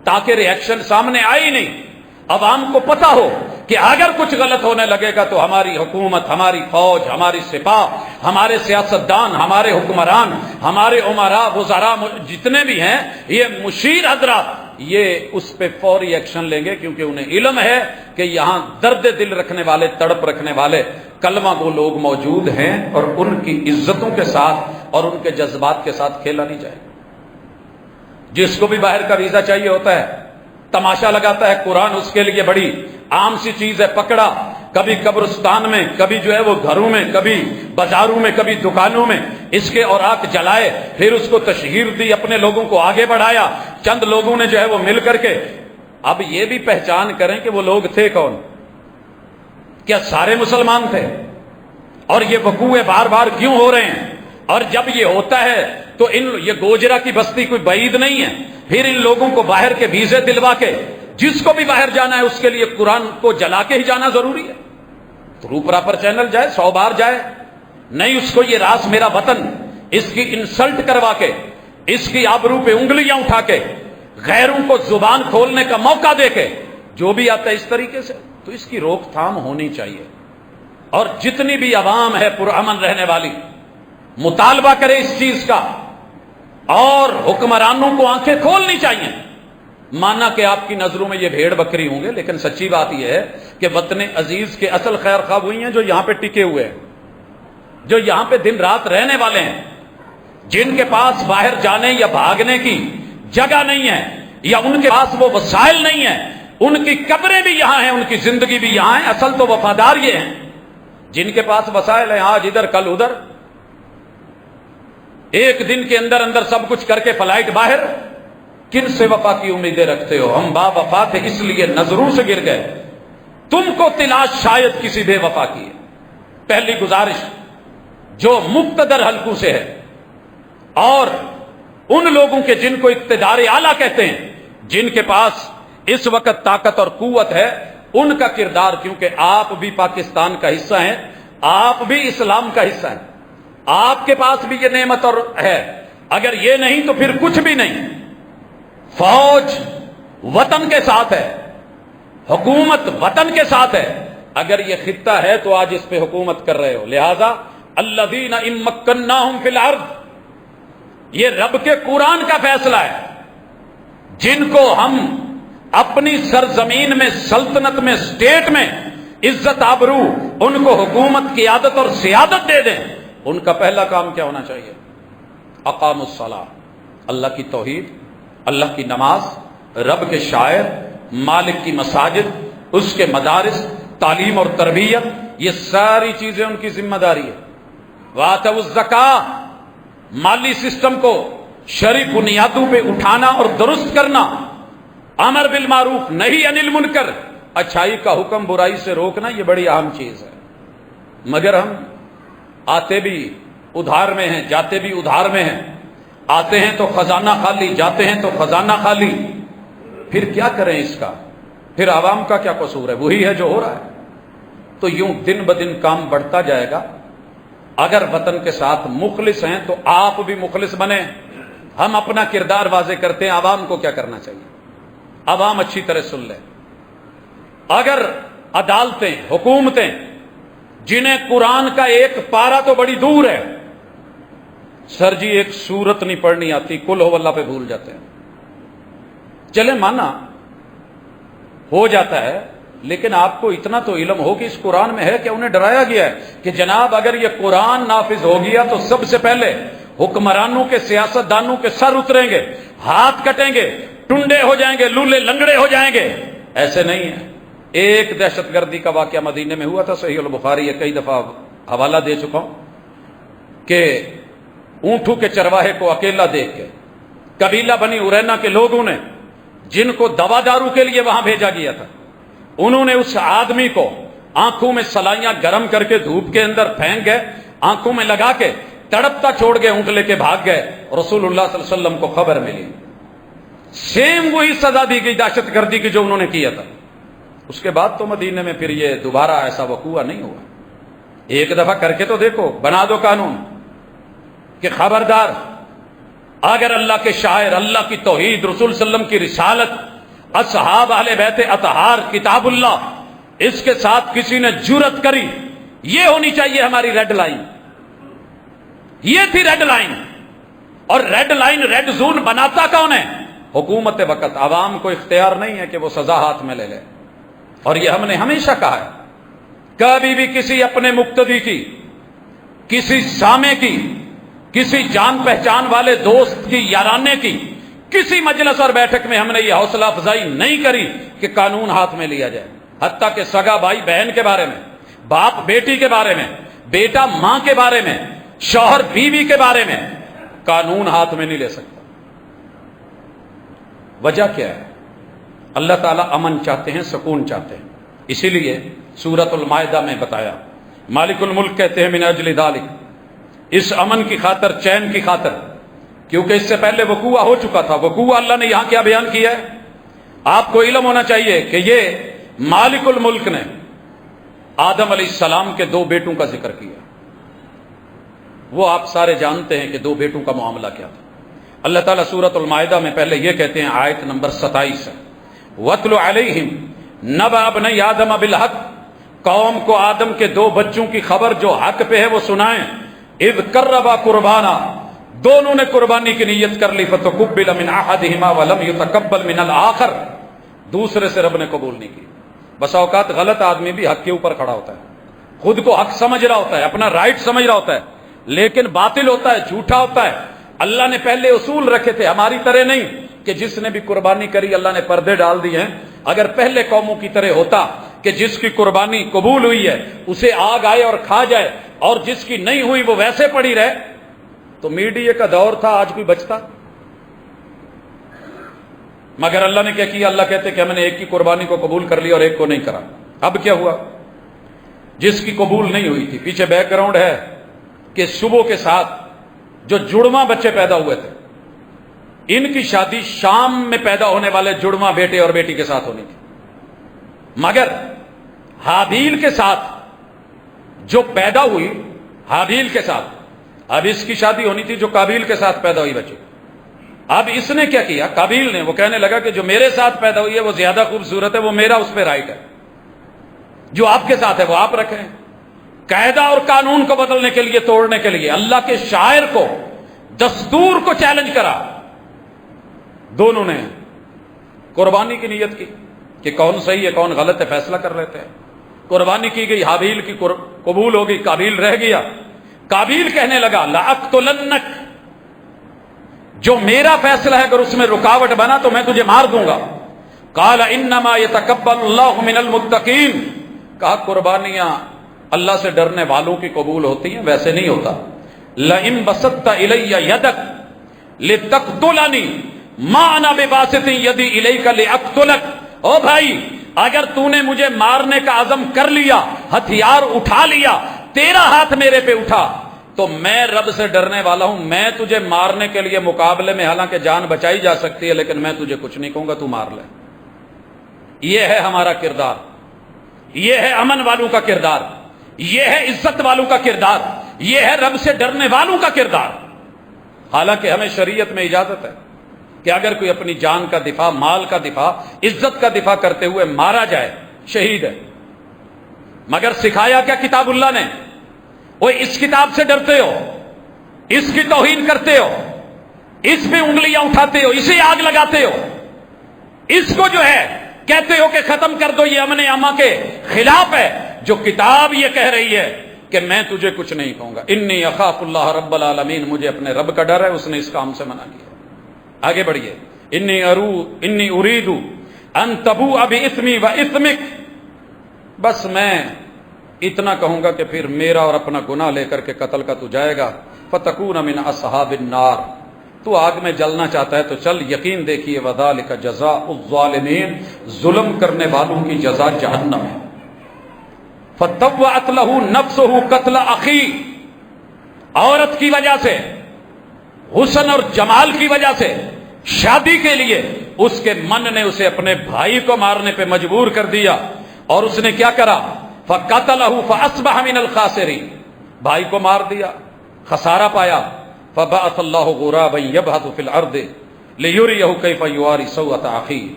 S1: تاکہ ری ایکشن سامنے آئے ہی نہیں، عوام کو پتہ ہو کہ اگر کچھ غلط ہونے لگے گا تو ہماری حکومت، ہماری فوج، ہماری سپاہ، ہمارے سیاستدان، ہمارے حکمران، ہمارے عمراء، وزراء، جتنے بھی ہیں، یہ مشیر حضرات، یہ اس پہ فوری ایکشن لیں گے، کیونکہ انہیں علم ہے کہ یہاں درد دل رکھنے والے، تڑپ رکھنے والے کلمہ گو لوگ موجود ہیں، اور ان کی عزتوں کے ساتھ اور ان کے جذبات کے ساتھ کھیلا نہیں جائے گا۔ جس کو بھی باہر کا ویزا چاہیے ہوتا ہے، تماشا لگاتا ہے، قرآن اس کے لیے بڑی عام سی چیز ہے، پکڑا، کبھی قبرستان میں، کبھی جو ہے وہ گھروں میں، کبھی بازاروں میں، کبھی دکانوں میں اس کے اوراق جلائے، پھر اس کو تشہیر دی، اپنے لوگوں کو آگے بڑھایا، چند لوگوں نے جو ہے وہ مل کر کے۔ اب یہ بھی پہچان کریں کہ وہ لوگ تھے کون؟ کیا سارے مسلمان تھے؟ اور یہ وقوع بار بار کیوں ہو رہے ہیں؟ اور جب یہ ہوتا ہے تو یہ گوجرا کی بستی کوئی بعید نہیں ہے، پھر ان لوگوں کو باہر کے ویزے دلوا کے، جس کو بھی باہر جانا ہے اس کے لیے قرآن کو جلا کے ہی جانا ضروری ہے؟ تھرو پراپر چینل جائے، 100 بار جائے، نہیں اس کو یہ راز میرا وطن، اس کی انسلٹ کروا کے، اس کی آبرو پہ انگلیاں اٹھا کے، غیروں کو زبان کھولنے کا موقع دے کے، جو بھی آتا ہے اس طریقے سے، تو اس کی روک تھام ہونی چاہیے۔ اور جتنی بھی عوام ہے پرامن رہنے والی، مطالبہ کرے اس چیز کا، اور حکمرانوں کو آنکھیں کھولنی چاہیے۔ مانا کہ آپ کی نظروں میں یہ بھیڑ بکری ہوں گے، لیکن سچی بات یہ ہے کہ وطن عزیز کے اصل خیر خواہ وہی ہیں جو یہاں پہ ٹکے ہوئے ہیں، جو یہاں پہ دن رات رہنے والے ہیں، جن کے پاس باہر جانے یا بھاگنے کی جگہ نہیں ہے، یا ان کے پاس وہ وسائل نہیں ہیں، ان کی قبریں بھی یہاں ہیں، ان کی زندگی بھی یہاں ہے۔ اصل تو وفادار یہ ہیں جن کے پاس وسائل ہیں، آج ادھر کل ادھر، ایک دن کے اندر اندر سب کچھ کر کے فلائٹ باہر۔ کن سے وفا کی امیدیں رکھتے ہو؟ ہم با وفا تھے اس لیے نظروں سے گر گئے، تم کو تلاش شاید کسی بے وفا کی ہے۔ پہلی گزارش جو مقتدر حلقوں سے ہے، اور ان لوگوں کے جن کو اقتدار اعلیٰ کہتے ہیں، جن کے پاس اس وقت طاقت اور قوت ہے، ان کا کردار، کیونکہ آپ بھی پاکستان کا حصہ ہیں، آپ بھی اسلام کا حصہ ہیں، آپ کے پاس بھی یہ نعمت اور ہے، اگر یہ نہیں تو پھر کچھ بھی نہیں۔ فوج وطن کے ساتھ ہے، حکومت وطن کے ساتھ ہے، اگر یہ خطہ ہے تو آج اس پہ حکومت کر رہے ہو۔ لہذا الذین ان مکناہم فی الارض، یہ رب کے قرآن کا فیصلہ ہے، جن کو ہم اپنی سرزمین میں، سلطنت میں، اسٹیٹ میں عزت آبرو، ان کو حکومت، قیادت اور سیادت دے دیں، ان کا پہلا کام کیا ہونا چاہیے؟ اقام الصلاۃ، اللہ کی توحید، اللہ کی نماز، رب کے شاعر، مالک کی مساجد، اس کے مدارس، تعلیم اور تربیت، یہ ساری چیزیں ان کی ذمہ داری ہے۔ وآتوا الزکاۃ، مالی سسٹم کو شرعی بنیادوں پہ اٹھانا اور درست کرنا، امر بالمعروف نہی عن المنکر، اچھائی کا حکم، برائی سے روکنا، یہ بڑی اہم چیز ہے۔ مگر ہم آتے بھی ادھار میں ہیں، جاتے بھی ادھار میں ہیں، آتے ہیں تو خزانہ خالی، جاتے ہیں تو خزانہ خالی، پھر کیا کریں اس کا؟ پھر عوام کا کیا قصور ہے؟ وہی ہے جو ہو رہا ہے۔ تو یوں دن بدن کام بڑھتا جائے گا۔ اگر وطن کے ساتھ مخلص ہیں تو آپ بھی مخلص بنیں۔ ہم اپنا کردار واضح کرتے ہیں، عوام کو کیا کرنا چاہیے؟ عوام اچھی طرح سن لیں۔ اگر عدالتیں، حکومتیں جنہیں قرآن کا ایک پارہ تو بڑی دور ہے، سر جی ایک سورت نہیں پڑھنی آتی، قل ہو اللہ پہ بھول جاتے ہیں، چلے مانا ہو جاتا ہے، لیکن آپ کو اتنا تو علم ہو کہ اس قرآن میں ہے کہ انہیں ڈرایا گیا ہے کہ جناب اگر یہ قرآن نافذ ہو گیا تو سب سے پہلے حکمرانوں کے، سیاست دانوں کے سر اتریں گے، ہاتھ کٹیں گے، ٹنڈے ہو جائیں گے، لولے لنگڑے ہو جائیں گے۔ ایسے نہیں ہے۔ ایک دہشت گردی کا واقعہ مدینے میں ہوا تھا، صحیح البخاری ہے، کئی دفعہ حوالہ دے چکا ہوں، کہ اونٹوں کے چرواہے کو اکیلا دیکھ کے قبیلہ بنی ارینا کے لوگوں نے، جن کو دوا دارو کے لیے وہاں بھیجا گیا تھا، انہوں نے اس آدمی کو آنکھوں میں سلائیاں گرم کر کے دھوپ کے اندر پھینک گئے، آنکھوں میں لگا کے تڑپتا چھوڑ گئے، اونٹ لے کے بھاگ گئے۔ رسول اللہ صلی اللہ علیہ وسلم کو خبر ملی، سیم وہی سزا دی گئی دہشت گردی کی جو انہوں نے کیا تھا۔ اس کے بعد تو مدینے میں پھر یہ دوبارہ ایسا وقوع نہیں ہوا۔ ایک دفعہ کر کے تو دیکھو، بنا دو قانون کہ خبردار، اگر اللہ کے شاعر، اللہ کی توحید، رسول صلی اللہ علیہ وسلم کی رسالت، اصحاب اہل بیت اطہار، کتاب اللہ، اس کے ساتھ کسی نے جرأت کری، یہ ہونی چاہیے ہماری ریڈ لائن۔ یہ تھی ریڈ لائن۔ اور ریڈ لائن، ریڈ زون بناتا کون ہے؟ حکومت وقت۔ عوام کو اختیار نہیں ہے کہ وہ سزا ہاتھ میں لے لے، اور یہ ہم نے ہمیشہ کہا ہے، کبھی بھی کسی اپنے مقتدی کی، کسی سامع کی، کسی جان پہچان والے دوست کی، یارانے کی کسی مجلس اور بیٹھک میں ہم نے یہ حوصلہ افزائی نہیں کری کہ قانون ہاتھ میں لیا جائے۔ حتیٰ کہ سگا بھائی بہن کے بارے میں، باپ بیٹی کے بارے میں، بیٹا ماں کے بارے میں، شوہر بیوی کے بارے میں قانون ہاتھ میں نہیں لے سکتا۔ وجہ کیا ہے؟ اللہ تعالیٰ امن چاہتے ہیں، سکون چاہتے ہیں، اسی لیے سورۃ المائدہ میں بتایا، مالک الملک کہتے ہیں من اجل ذالک، اس امن کی خاطر، چین کی خاطر، کیونکہ اس سے پہلے وقوع ہو چکا تھا۔ وقوع اللہ نے یہاں کیا بیان کیا ہے؟ آپ کو علم ہونا چاہیے کہ یہ مالک الملک نے آدم علیہ السلام کے 2 بیٹوں کا ذکر کیا۔ وہ آپ سارے جانتے ہیں کہ 2 بیٹوں کا معاملہ کیا تھا۔ اللہ تعالیٰ سورۃ المائدہ میں پہلے یہ کہتے ہیں، آیت نمبر 27 ہے، وَاتْلُ عَلَيْهِمْ نَبَأَ ابْنَيْ آدَمَ بِالْحَقِّ، قوم کو آدم کے 2 بچوں کی خبر جو حق پہ ہے وہ سنائیں۔ اذ قربا قربانا، دونوں نے قربانی کی نیت کر لی، فتقبل من احدہما ولم يتقبل من الآخر، دوسرے سے رب نے قبول نہیں کی۔ بس اوقات غلط آدمی بھی حق کے اوپر کھڑا ہوتا ہے، خود کو حق سمجھ رہا ہوتا ہے، اپنا رائٹ سمجھ رہا ہوتا ہے، لیکن باطل ہوتا ہے، جھوٹا ہوتا ہے۔ اللہ نے پہلے اصول رکھے تھے، ہماری طرح نہیں کہ جس نے بھی قربانی کری اللہ نے پردے ڈال دیے ہیں۔ اگر پہلے قوموں کی طرح ہوتا کہ جس کی قربانی قبول ہوئی ہے اسے آگ آئے اور کھا جائے، اور جس کی نہیں ہوئی وہ ویسے پڑی رہے، تو میڈیا کا دور تھا، آج کوئی بچتا؟ مگر اللہ نے کیا کیا؟ اللہ کہتے کہ ہم نے ایک کی قربانی کو قبول کر لیا اور ایک کو نہیں کرا۔ اب کیا ہوا؟ جس کی قبول نہیں ہوئی تھی، پیچھے بیک گراؤنڈ ہے کہ صبح کے ساتھ جو جڑواں بچے پیدا ہوئے تھے، ان کی شادی شام میں پیدا ہونے والے جڑواں بیٹے اور بیٹی کے ساتھ ہونی تھی، مگر حابیل کے ساتھ جو پیدا ہوئی، حابیل کے ساتھ، اب اس کی شادی ہونی تھی جو قابیل کے ساتھ پیدا ہوئی بچی۔ اب اس نے کیا کیا؟ قابیل نے، وہ کہنے لگا کہ جو میرے ساتھ پیدا ہوئی ہے وہ زیادہ خوبصورت ہے، وہ میرا اس پہ رائٹ ہے، جو آپ کے ساتھ ہے وہ آپ رکھیں۔ قاعدہ اور قانون کو بدلنے کے لیے، توڑنے کے لیے، اللہ کے شاعر کو، دستور کو چیلنج کرا۔ دونوں نے قربانی کی نیت کی کہ کون صحیح ہے کون غلط ہے، فیصلہ کر لیتے ہیں۔ قربانی کی گئی، حابیل کی قبول ہو گئی، قابیل رہ گیا۔ قابیل کہنے لگا لأقتلنک، جو میرا فیصلہ ہے اگر اس میں رکاوٹ بنا تو میں تجھے مار دوں گا۔ قال انما يتقبل اللہ من المتقین، کہا قربانیاں اللہ سے ڈرنے والوں کی قبول ہوتی ہیں، ویسے نہیں ہوتا۔ لئن بسطت الی یدک لتقتلنی ما انا بباسط یدی الیک لاقتلک، او بھائی اگر تو نے مجھے مارنے کا عزم کر لیا، ہتھیار اٹھا لیا، تیرا ہاتھ میرے پہ اٹھا، تو میں رب سے ڈرنے والا ہوں، میں تجھے مارنے کے لیے مقابلے میں، حالانکہ جان بچائی جا سکتی ہے، لیکن میں تجھے کچھ نہیں کہوں گا، تو مار لے۔ یہ ہے ہمارا کردار، یہ ہے امن والوں کا کردار، یہ ہے عزت والوں کا کردار، یہ ہے رب سے ڈرنے والوں کا کردار۔ حالانکہ ہمیں شریعت میں اجازت ہے کہ اگر کوئی اپنی جان کا دفاع، مال کا دفاع، عزت کا دفاع کرتے ہوئے مارا جائے، شہید ہے۔ مگر سکھایا کیا کتاب اللہ نے؟ وہ اس کتاب سے ڈرتے ہو، اس کی توہین کرتے ہو، اس پہ انگلیاں اٹھاتے ہو، اسے آگ لگاتے ہو، اس کو جو ہے کہتے ہو کہ ختم کر دو، یہ امن اما کے خلاف ہے۔ جو کتاب یہ کہہ رہی ہے کہ میں تجھے کچھ نہیں کہوں گا، انی اخاف اللہ رب العالمین، مجھے اپنے رب کا ڈر ہے، اس نے اس کام سے منع کیا۔ آگے بڑھیے، انی ارید ان تبوء باسمی واسمک، بس میں اتنا کہوں گا کہ پھر میرا اور اپنا گناہ لے کر کے قتل کا تو جائے گا، فتکون من اصحاب النار، تو آگ میں جلنا چاہتا ہے تو چل، یقین دیکھیے وذالک جزاء الظالمین، ظلم کرنے والوں کی جزا جہنم ہے۔ فطوعت له نفسه قتل اخی، عورت کی وجہ سے، حسن اور جمال کی وجہ سے، شادی کے لیے اس کے من نے اسے اپنے بھائی کو مارنے پہ مجبور کر دیا، اور اس نے کیا کرا؟ فقتلہ فاصبح من الخاسرین، بھائی کو مار دیا، خسارہ پایا۔ فبعث اللہ غرابا یبحث فی الارض لیریہ کیف یواری سوءۃ اخیہ،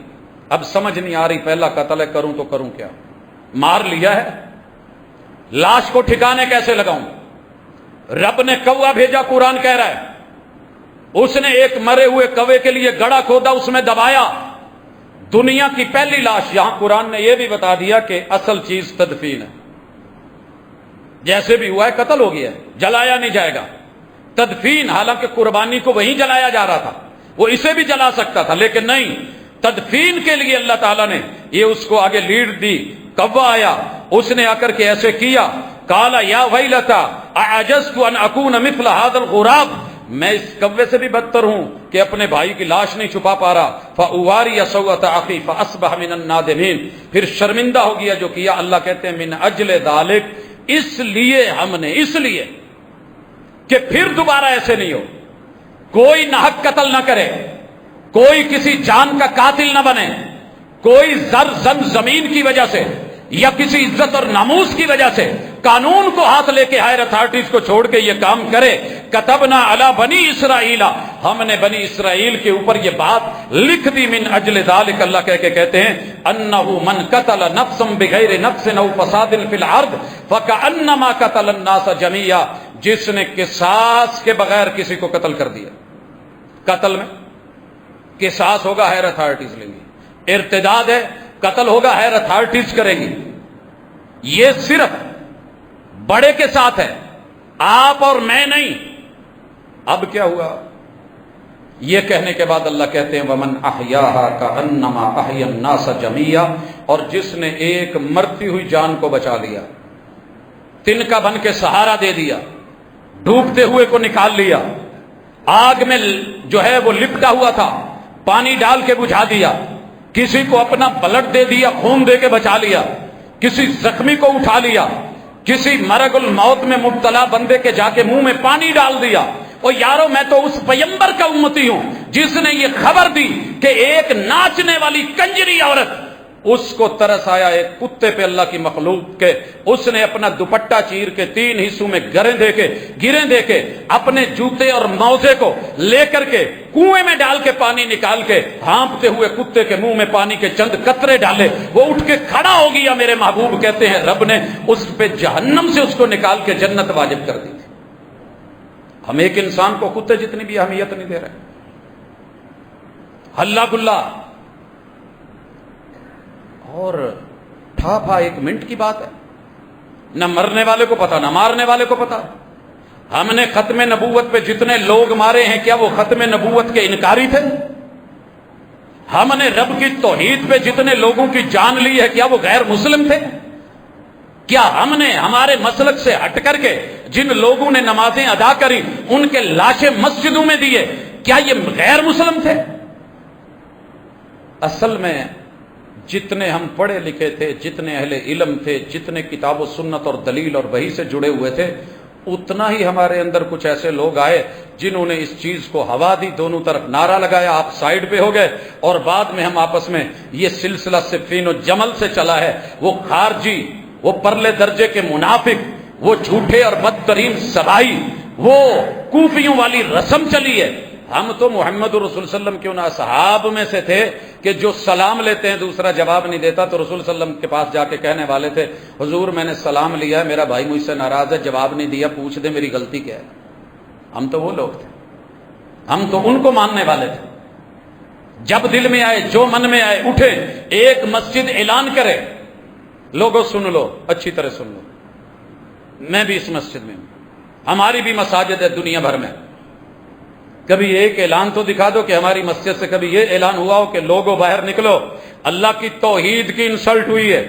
S1: اب سمجھ نہیں آ رہی پہلا قتل ہے، کروں تو کروں کیا؟ مار لیا ہے، لاش کو ٹھکانے کیسے لگاؤں؟ رب نے کوا بھیجا، قرآن کہہ رہا ہے، اس نے ایک مرے ہوئے کوے کے لیے گڑھا کھودا، اس میں دبایا، دنیا کی پہلی لاش۔ یہاں قرآن نے یہ بھی بتا دیا کہ اصل چیز تدفین ہے، جیسے بھی ہوا ہے قتل ہو گیا ہے، جلایا نہیں جائے گا۔ تدفین، حالانکہ قربانی کو وہیں جلایا جا رہا تھا، وہ اسے بھی جلا سکتا تھا، لیکن نہیں، تدفین کے لیے اللہ تعالیٰ نے یہ اس کو آگے لیڈ دی۔ کوا آیا، اس نے آ کر کے ایسے کیا، قال یا ویلتا اعجزت ان اکون مثل هذا الغراب، میں اس کوے سے بھی بدتر ہوں کہ اپنے بھائی کی لاش نہیں چھپا پا رہا۔ فاواری سوءۃ اخی فاصبح من النادمین، پھر شرمندہ ہو گیا جو کیا۔ اللہ کہتے ہیں من اجل ذلک، اس لیے ہم نے، اس لیے کہ پھر دوبارہ ایسے نہیں ہو، کوئی ناحق قتل نہ کرے، کوئی کسی جان کا قاتل نہ بنے، کوئی زمین کی وجہ سے یا کسی عزت اور ناموس کی وجہ سے قانون کو ہاتھ لے کے، ہائر اتھارٹیز کو چھوڑ کے یہ کام کرے۔ کتبنا علی بنی اسرائیل، ہم نے بنی اسرائیل کے اوپر یہ بات لکھ دی، من اجل ذالک، اللہ کہہ کے کہتے ہیں، انہ من قتل نفسا بغیر نفس او فساد فی الارض فکأنما قتل الناس جميعا، جس نے قصاص کے بغیر کسی کو قتل کر دیا، قتل میں قصاص ہوگا، ہائر اتھارٹیز لیں گی، ارتداد ہے، قتل ہوگا، ہائر اتھارٹیز کریں گی۔ یہ صرف بڑے کے ساتھ ہے، آپ اور میں نہیں۔ اب کیا ہوا؟ یہ کہنے کے بعد اللہ کہتے ہیں ومن احیاھا کانما احیا الناس جميعا، اور جس نے ایک مرتی ہوئی جان کو بچا لیا، تنکا بن کے سہارا دے دیا، ڈوبتے ہوئے کو نکال لیا، آگ میں جو ہے وہ لپٹا ہوا تھا، پانی ڈال کے بجھا دیا، کسی کو اپنا بلڈ دے دیا، خون دے کے بچا لیا، کسی زخمی کو اٹھا لیا، کسی مرگ الموت میں مبتلا بندے کے جا کے منہ میں پانی ڈال دیا۔ اور یارو میں تو اس پیغمبر کا امتی ہوں جس نے یہ خبر دی کہ ایک ناچنے والی کنجری عورت، اس کو ترس آیا ایک کتے پہ، اللہ کی مخلوق کے، اس نے اپنا دوپٹہ چیر کے 3 حصوں میں گریں دے کے اپنے جوتے اور موزے کو لے کر کے کنویں میں ڈال کے پانی نکال کے ہانپتے ہوئے کتے کے منہ میں پانی کے چند قطرے ڈالے، وہ اٹھ کے کھڑا ہو گیا۔ میرے محبوب کہتے ہیں رب نے اس پہ جہنم سے اس کو نکال کے جنت واجب کر دی تھی۔ ہم ایک انسان کو کتے جتنی بھی اہمیت نہیں دے رہے، ہلا گلا اور ٹھا 1 منٹ کی بات ہے، نہ مرنے والے کو پتا، نہ مارنے والے کو پتا۔ ہم نے ختم نبوت پہ جتنے لوگ مارے ہیں، کیا وہ ختم نبوت کے انکاری تھے؟ ہم نے رب کی توحید پہ جتنے لوگوں کی جان لی ہے، کیا وہ غیر مسلم تھے؟ کیا ہم نے ہمارے مسلک سے ہٹ کر کے جن لوگوں نے نمازیں ادا کری، ان کے لاشیں مسجدوں میں دیے، کیا یہ غیر مسلم تھے؟ اصل میں جتنے ہم پڑھے لکھے تھے، جتنے اہل علم تھے، جتنے کتاب و سنت اور دلیل اور وحی سے جڑے ہوئے تھے، اتنا ہی ہمارے اندر کچھ ایسے لوگ آئے جنہوں نے اس چیز کو ہوا دی، دونوں طرف نعرہ لگایا، آپ سائیڈ پہ ہو گئے، اور بعد میں ہم آپس میں یہ سلسلہ صفین و جمل سے چلا ہے۔ وہ خارجی، وہ پرلے درجے کے منافق، وہ جھوٹے اور بدترین سبائی، وہ کوفیوں والی رسم چلی ہے۔ ہم تو محمد رسول صلی اللہ علیہ وسلم کے ان اصحاب میں سے تھے کہ جو سلام لیتے ہیں دوسرا جواب نہیں دیتا، تو رسول صلی اللہ علیہ وسلم کے پاس جا کے کہنے والے تھے حضور میں نے سلام لیا ہے، میرا بھائی مجھ سے ناراض ہے، جواب نہیں دیا، پوچھ دے میری غلطی کیا ہے۔ ہم تو وہ لوگ تھے، ہم تو ان کو ماننے والے تھے۔ جب دل میں آئے، جو من میں آئے، اٹھے، ایک مسجد اعلان کرے، لوگوں سن لو، اچھی طرح سن لو، میں بھی اس مسجد میں ہوں، ہماری بھی مساجد ہے دنیا بھر میں، کبھی ایک اعلان تو دکھا دو کہ ہماری مسجد سے کبھی یہ اعلان ہوا ہو کہ لوگوں باہر نکلو، اللہ کی توحید کی انسلٹ ہوئی ہے،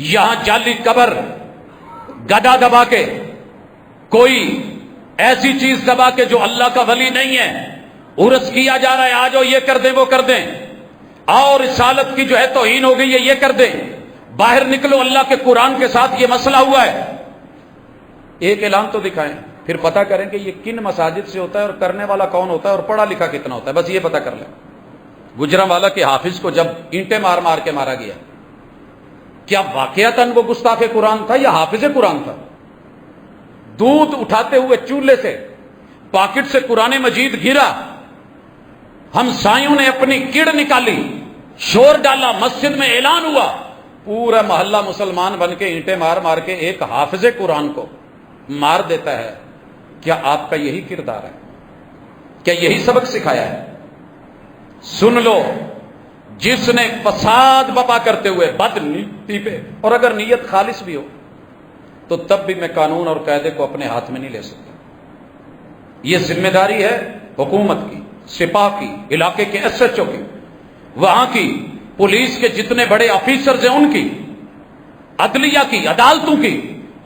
S1: یہاں جعلی قبر گدا دبا کے، کوئی ایسی چیز دبا کے جو اللہ کا ولی نہیں ہے، عرس کیا جا رہا ہے، آ جاؤ یہ کر دیں وہ کر دیں، اور رسالت کی جو ہے توہین ہو گئی ہے یہ کر دیں، باہر نکلو، اللہ کے قرآن کے ساتھ یہ مسئلہ ہوا ہے، ایک اعلان تو دکھائیں، پھر پتہ کریں کہ یہ کن مساجد سے ہوتا ہے اور کرنے والا کون ہوتا ہے اور پڑھا لکھا کتنا ہوتا ہے، بس یہ پتہ کر لیں۔ گجرانوالہ کے حافظ کو جب اینٹیں مار مار کے مارا گیا، کیا واقعتاً وہ گستاخ قرآن تھا یا حافظ قرآن تھا؟ دودھ اٹھاتے ہوئے چولہے سے پاکٹ سے قرآن مجید گرا، ہمسایوں نے اپنی کڑ نکالی، شور ڈالا، مسجد میں اعلان ہوا، پورا محلہ مسلمان بن کے اینٹیں مار مار کے ایک حافظ قرآن کو مار دیتا ہے۔ کیا آپ کا یہی کردار ہے؟ کیا یہی سبق سکھایا ہے؟ سن لو، جس نے فساد بپا کرتے ہوئے بد نیتی پہ، اور اگر نیت خالص بھی ہو تو تب بھی میں قانون اور قاعدے کو اپنے ہاتھ میں نہیں لے سکتا۔ یہ ذمہ داری ہے حکومت کی، سپاہ کی، علاقے کے ایس ایچ او کی، وہاں کی پولیس کے جتنے بڑے آفیسرز ہیں ان کی، عدلیہ کی، عدالتوں کی،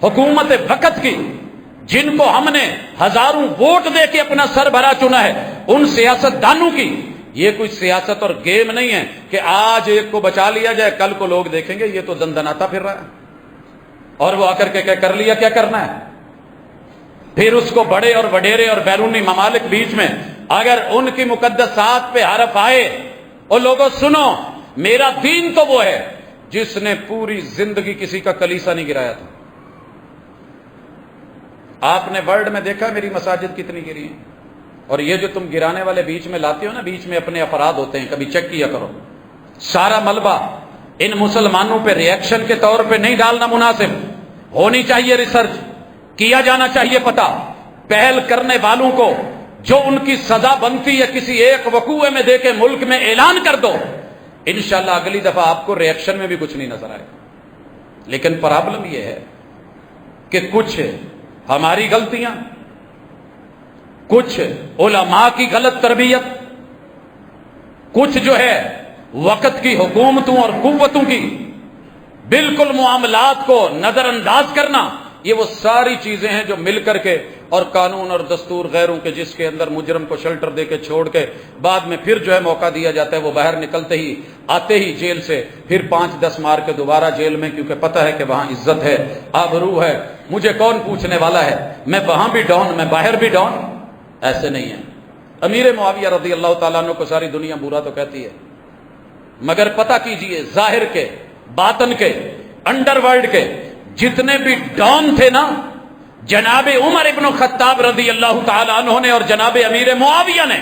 S1: حکومت وقت کی، جن کو ہم نے ہزاروں ووٹ دے کے اپنا سربراہ چنا ہے، ان سیاست دانوں کی۔ یہ کوئی سیاست اور گیم نہیں ہے کہ آج ایک کو بچا لیا جائے، کل کو لوگ دیکھیں گے یہ تو دندناتا پھر رہا ہے، اور وہ آ کر کے کیا کر لیا، کیا کرنا ہے، پھر اس کو بڑے اور وڈیرے اور بیرونی ممالک بیچ میں اگر ان کی مقدسات پہ حرف آئے، اور لوگوں سنو، میرا دین تو وہ ہے جس نے پوری زندگی کسی کا کلیسا نہیں گرایا تھا۔ آپ نے ورلڈ میں دیکھا میری مساجد کتنی گری ہیں، اور یہ جو تم گرانے والے بیچ میں لاتے ہو نا، بیچ میں اپنے افراد ہوتے ہیں، کبھی چیک کیا کرو، سارا ملبہ ان مسلمانوں پہ ریئیکشن کے طور پہ نہیں ڈالنا مناسب، ہونی چاہیے ریسرچ، کیا جانا چاہیے پتہ، پہل کرنے والوں کو جو ان کی سزا بنتی ہے کسی ایک وقوعے میں دے کے ملک میں اعلان کر دو، انشاءاللہ اگلی دفعہ آپ کو ریئیکشن میں بھی کچھ نہیں نظر آئے۔ لیکن پرابلم یہ ہے کہ کچھ ہماری غلطیاں، کچھ علماء کی غلط تربیت، کچھ جو ہے وقت کی حکومتوں اور قوتوں کی بالکل معاملات کو نظر انداز کرنا، یہ وہ ساری چیزیں ہیں جو مل کر کے، اور قانون اور دستور غیروں کے جس کے اندر مجرم کو شیلٹر دے کے چھوڑ کے بعد میں پھر جو ہے موقع دیا جاتا ہے، وہ باہر نکلتے ہی آتے ہی جیل سے پھر 5-10 مار کے دوبارہ جیل میں، کیونکہ پتہ ہے کہ وہاں عزت ہے، آبرو ہے، مجھے کون پوچھنے والا ہے، میں وہاں بھی ڈاؤن، میں باہر بھی ڈاؤن۔ ایسے نہیں ہے۔ امیر معاویہ رضی اللہ تعالیٰ عنہ کو ساری دنیا برا تو کہتی ہے، مگر پتہ کیجئے ظاہر کے، باطن کے، انڈر ورلڈ کے جتنے بھی ڈان تھے نا، جناب عمر ابن الخطاب رضی اللہ تعالیٰ عنہ نے اور جناب امیر معاویہ نے،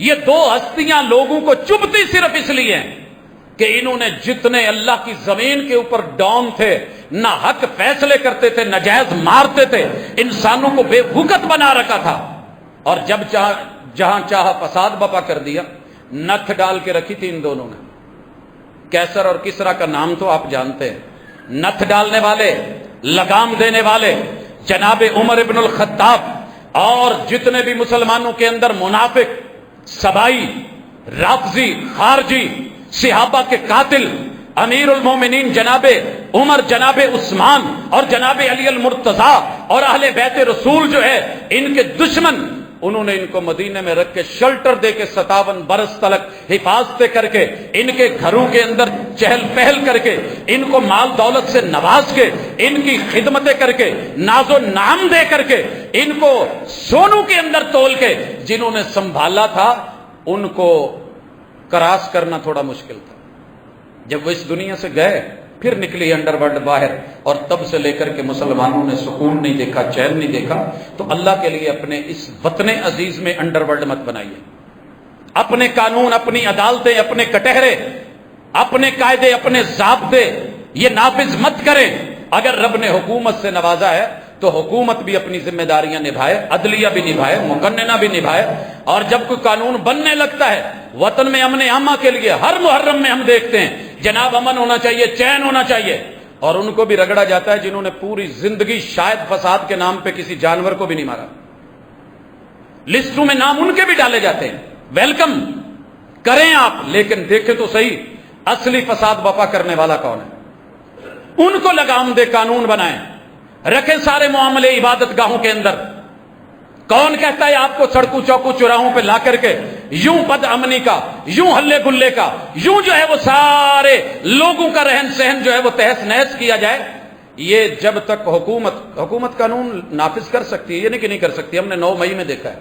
S1: یہ دو ہستیاں لوگوں کو چبھتی صرف اس لیے کہ انہوں نے جتنے اللہ کی زمین کے اوپر ڈان تھے، نہ حق فیصلے کرتے تھے، ناجائز مارتے تھے، انسانوں کو بے وقت بنا رکھا تھا، اور جب جہاں چاہا فساد بپا کر دیا۔ نتھ ڈال کے رکھی تھی ان دونوں نے، کیسر اور کسرا کا نام تو آپ جانتے ہیں، نتھ ڈالنے والے، لگام دینے والے جناب عمر ابن الخطاب، اور جتنے بھی مسلمانوں کے اندر منافق، سبائی، رافضی، خارجی، صحابہ کے قاتل، امیر المومنین جناب عمر، جناب عثمان اور جناب علی المرتضیٰ اور اہل بیت رسول جو ہے ان کے دشمن، انہوں نے ان کو مدینے میں رکھ کے شیلٹر دے کے 57 برس تلک حفاظتیں کر کے، ان کے گھروں کے اندر چہل پہل کر کے، ان کو مال دولت سے نواز کے، ان کی خدمتیں کر کے، ناز و نام دے کر کے، ان کو سونوں کے اندر تول کے جنہوں نے سنبھالا تھا ان کو کراس کرنا تھوڑا مشکل تھا۔ جب وہ اس دنیا سے گئے پھر نکلی انڈر ورلڈ باہر، اور تب سے لے کر کے مسلمانوں نے سکون نہیں دیکھا، چین نہیں دیکھا۔ تو اللہ کے لیے اپنے اس وطن عزیز میں انڈر ورلڈ مت بنائیے، اپنے قانون، اپنی عدالتیں، اپنے کٹہرے، اپنے قاعدے، اپنے ضابطے یہ نافذ مت کریں۔ اگر رب نے حکومت سے نوازا ہے تو حکومت بھی اپنی ذمہ داریاں نبھائے، عدلیہ بھی نبھائے، مقننہ بھی نبھائے، اور جب کوئی قانون بننے لگتا ہے وطن میں امن عامہ کے لیے، ہر محرم میں ہم دیکھتے ہیں جناب امن ہونا چاہیے، چین ہونا چاہیے، اور ان کو بھی رگڑا جاتا ہے جنہوں نے پوری زندگی شاید فساد کے نام پہ کسی جانور کو بھی نہیں مارا، لسٹوں میں نام ان کے بھی ڈالے جاتے ہیں۔ ویلکم کریں آپ، لیکن دیکھیں تو صحیح اصلی فساد بپا کرنے والا کون ہے، ان کو لگام دے، قانون بنائیں، رکھیں سارے معاملے عبادت گاہوں کے اندر۔ کون کہتا ہے آپ کو سڑکوں چوکوں چوراہوں پہ لا کر کے یوں بد امنی کا، یوں ہلے گلے کا، یوں جو ہے وہ سارے لوگوں کا رہن سہن جو ہے وہ تہس نہس کیا جائے؟ یہ جب تک حکومت قانون نافذ کر سکتی ہے، یہ نہیں کہ نہیں کر سکتی۔ ہم نے 9 مئی میں دیکھا ہے،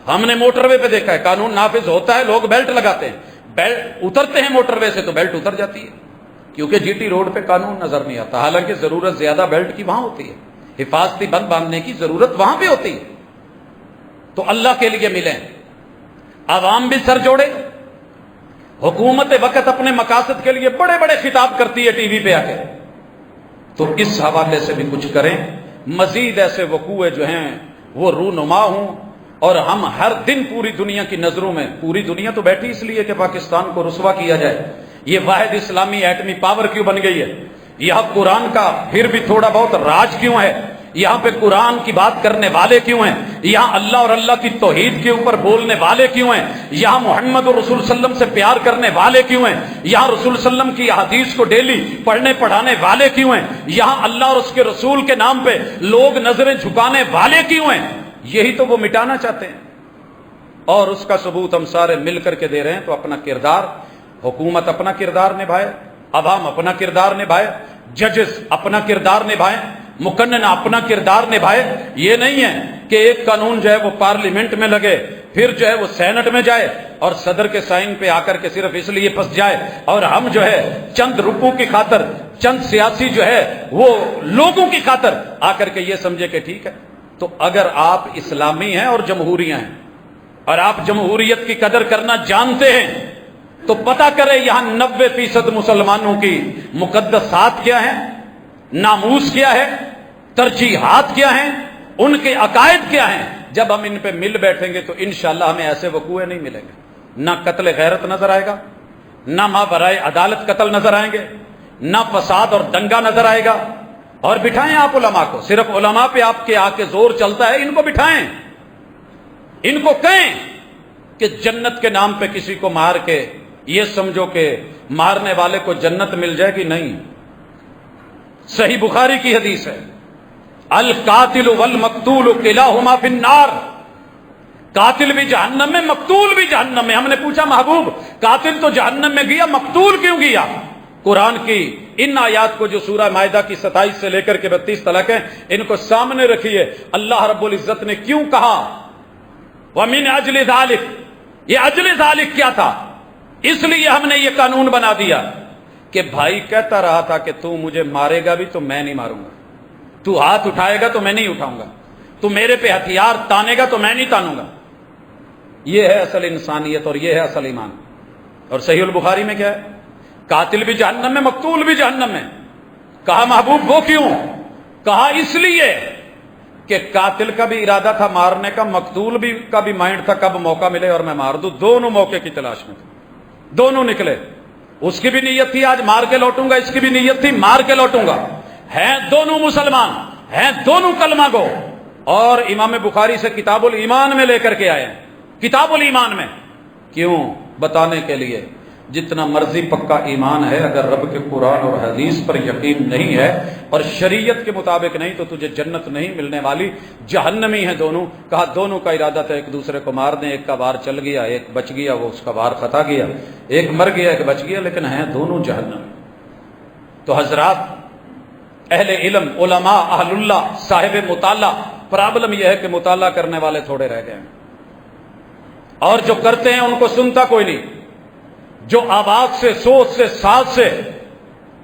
S1: ہم نے موٹر وے پہ دیکھا ہے، قانون نافذ ہوتا ہے، لوگ بیلٹ لگاتے ہیں، بیلٹ اترتے ہیں موٹر وے سے تو بیلٹ اتر جاتی ہے، کیونکہ جی ٹی روڈ پہ قانون نظر نہیں آتا، حالانکہ ضرورت زیادہ بیلٹ کی وہاں ہوتی ہے، حفاظتی بند باندھنے کی ضرورت وہاں پہ ہوتی ہے۔ تو اللہ کے لیے ملیں، عوام بھی سر جوڑے، حکومت وقت اپنے مقاصد کے لیے بڑے بڑے خطاب کرتی ہے ٹی وی پہ آ کے، تو اس حوالے سے بھی کچھ کریں، مزید ایسے وقوع جو ہیں وہ رونما ہوں، اور ہم ہر دن پوری دنیا کی نظروں میں، پوری دنیا تو بیٹھی اس لیے کہ پاکستان کو رسوا کیا جائے، یہ واحد اسلامی ایٹمی پاور کیوں بن گئی ہے، یہاں قرآن کا پھر بھی تھوڑا بہت راج کیوں ہے، یہاں پہ قرآن کی بات کرنے والے کیوں ہیں، یہاں اللہ اور اللہ کی توحید کے اوپر بولنے والے کیوں ہیں، یہاں محمد اور رسول صلی اللہ علیہ وسلم سے پیار کرنے والے کیوں ہیں، یہاں رسول صلی اللہ علیہ وسلم کی حدیث کو ڈیلی پڑھنے پڑھانے والے کیوں ہیں، یہاں اللہ اور اس کے رسول کے نام پہ لوگ نظریں جھکانے والے کیوں ہیں؟ یہی تو وہ مٹانا چاہتے ہیں، اور اس کا ثبوت ہم سارے مل کر کے دے رہے ہیں۔ تو اپنا کردار، حکومت اپنا کردار نبھائے، عوام اپنا کردار نبھائے، ججز اپنا کردار نبھائیں، مقننہ اپنا کردار نبھائے۔ یہ نہیں ہے کہ ایک قانون جو ہے وہ پارلیمنٹ میں لگے، پھر جو ہے وہ سینٹ میں جائے اور صدر کے سائن پہ آ کر کے صرف اس لیے پھنس جائے، اور ہم جو ہے چند روپوں کی خاطر، چند سیاسی جو ہے وہ لوگوں کی خاطر آ کر کے یہ سمجھے کہ ٹھیک ہے۔ تو اگر آپ اسلامی ہیں اور جمہوریہ ہیں، اور آپ جمہوریت کی قدر کرنا جانتے ہیں، تو پتہ کریں یہاں 90% مسلمانوں کی مقدسات کیا ہیں، ناموس کیا ہے، ترجیحات کیا ہیں، ان کے عقائد کیا ہیں۔ جب ہم ان پہ مل بیٹھیں گے تو انشاءاللہ ہمیں ایسے وقوع نہیں ملیں گے، نہ قتل غیرت نظر آئے گا، نہ ماورائے عدالت قتل نظر آئیں گے، نہ فساد اور دنگا نظر آئے گا۔ اور بٹھائیں آپ علماء کو، صرف علماء پہ آپ کے آ کے زور چلتا ہے، ان کو بٹھائیں، ان کو کہیں کہ جنت کے نام پہ کسی کو مار کے یہ سمجھو کہ مارنے والے کو جنت مل جائے گی، نہیں۔ صحیح بخاری کی حدیث ہے، القاتل والمقتول کلاہما فی النار، قاتل بھی جہنم میں، مقتول بھی جہنم میں۔ ہم نے پوچھا محبوب قاتل تو جہنم میں گیا، مقتول کیوں گیا؟ قرآن کی ان آیات کو جو سورہ مائدہ کی 27 سے لے کر کے 32 تک ہیں، ان کو سامنے رکھیے، اللہ رب العزت نے کیوں کہا وَمِنْ أَجْلِ ذَلِكَ، یہ اجل ذالک کیا تھا؟ اس لیے ہم نے یہ قانون بنا دیا کہ بھائی کہتا رہا تھا کہ تو مجھے مارے گا بھی تو میں نہیں ماروں گا، تو ہاتھ اٹھائے گا تو میں نہیں اٹھاؤں گا، تو میرے پہ ہتھیار تانے گا تو میں نہیں تانوں گا۔ یہ ہے اصل انسانیت اور یہ ہے اصل ایمان۔ اور صحیح البخاری میں کیا ہے؟ قاتل بھی جہنم میں، مقتول بھی جہنم میں۔ کہا محبوب وہ کیوں؟ کہا اس لیے کہ قاتل کا بھی ارادہ تھا مارنے کا، مقتول بھی کا بھی مائنڈ تھا کب موقع ملے اور میں مار دوں، دونوں موقع کی تلاش میں تھے، دونوں نکلے۔ اس کی بھی نیت تھی آج مار کے لوٹوں گا، اس کی بھی نیت تھی مار کے لوٹوں گا، ہیں دونوں مسلمان، ہیں دونوں کلمہ گو۔ اور امام بخاری سے کتاب الایمان میں لے کر کے آئے ہیں، کتاب الایمان میں۔ کیوں؟ بتانے کے لیے جتنا مرضی پکا ایمان ہے، اگر رب کے قرآن اور حدیث پر یقین نہیں ہے اور شریعت کے مطابق نہیں تو تجھے جنت نہیں ملنے والی، جہنمی ہیں دونوں۔ کہا دونوں کا ارادہ تھا ایک دوسرے کو مار دیں، ایک کا وار چل گیا، ایک بچ گیا، وہ اس کا وار خطا گیا، ایک مر گیا ایک بچ گیا، لیکن ہیں دونوں جہنمی۔ تو حضرات اہل علم، علماء، اہل اللہ، صاحب مطالعہ، پرابلم یہ ہے کہ مطالعہ کرنے والے تھوڑے رہ گئے ہیں، اور جو کرتے ہیں ان کو سنتا کوئی نہیں۔ جو آواز سے، سوچ سے، ساز سے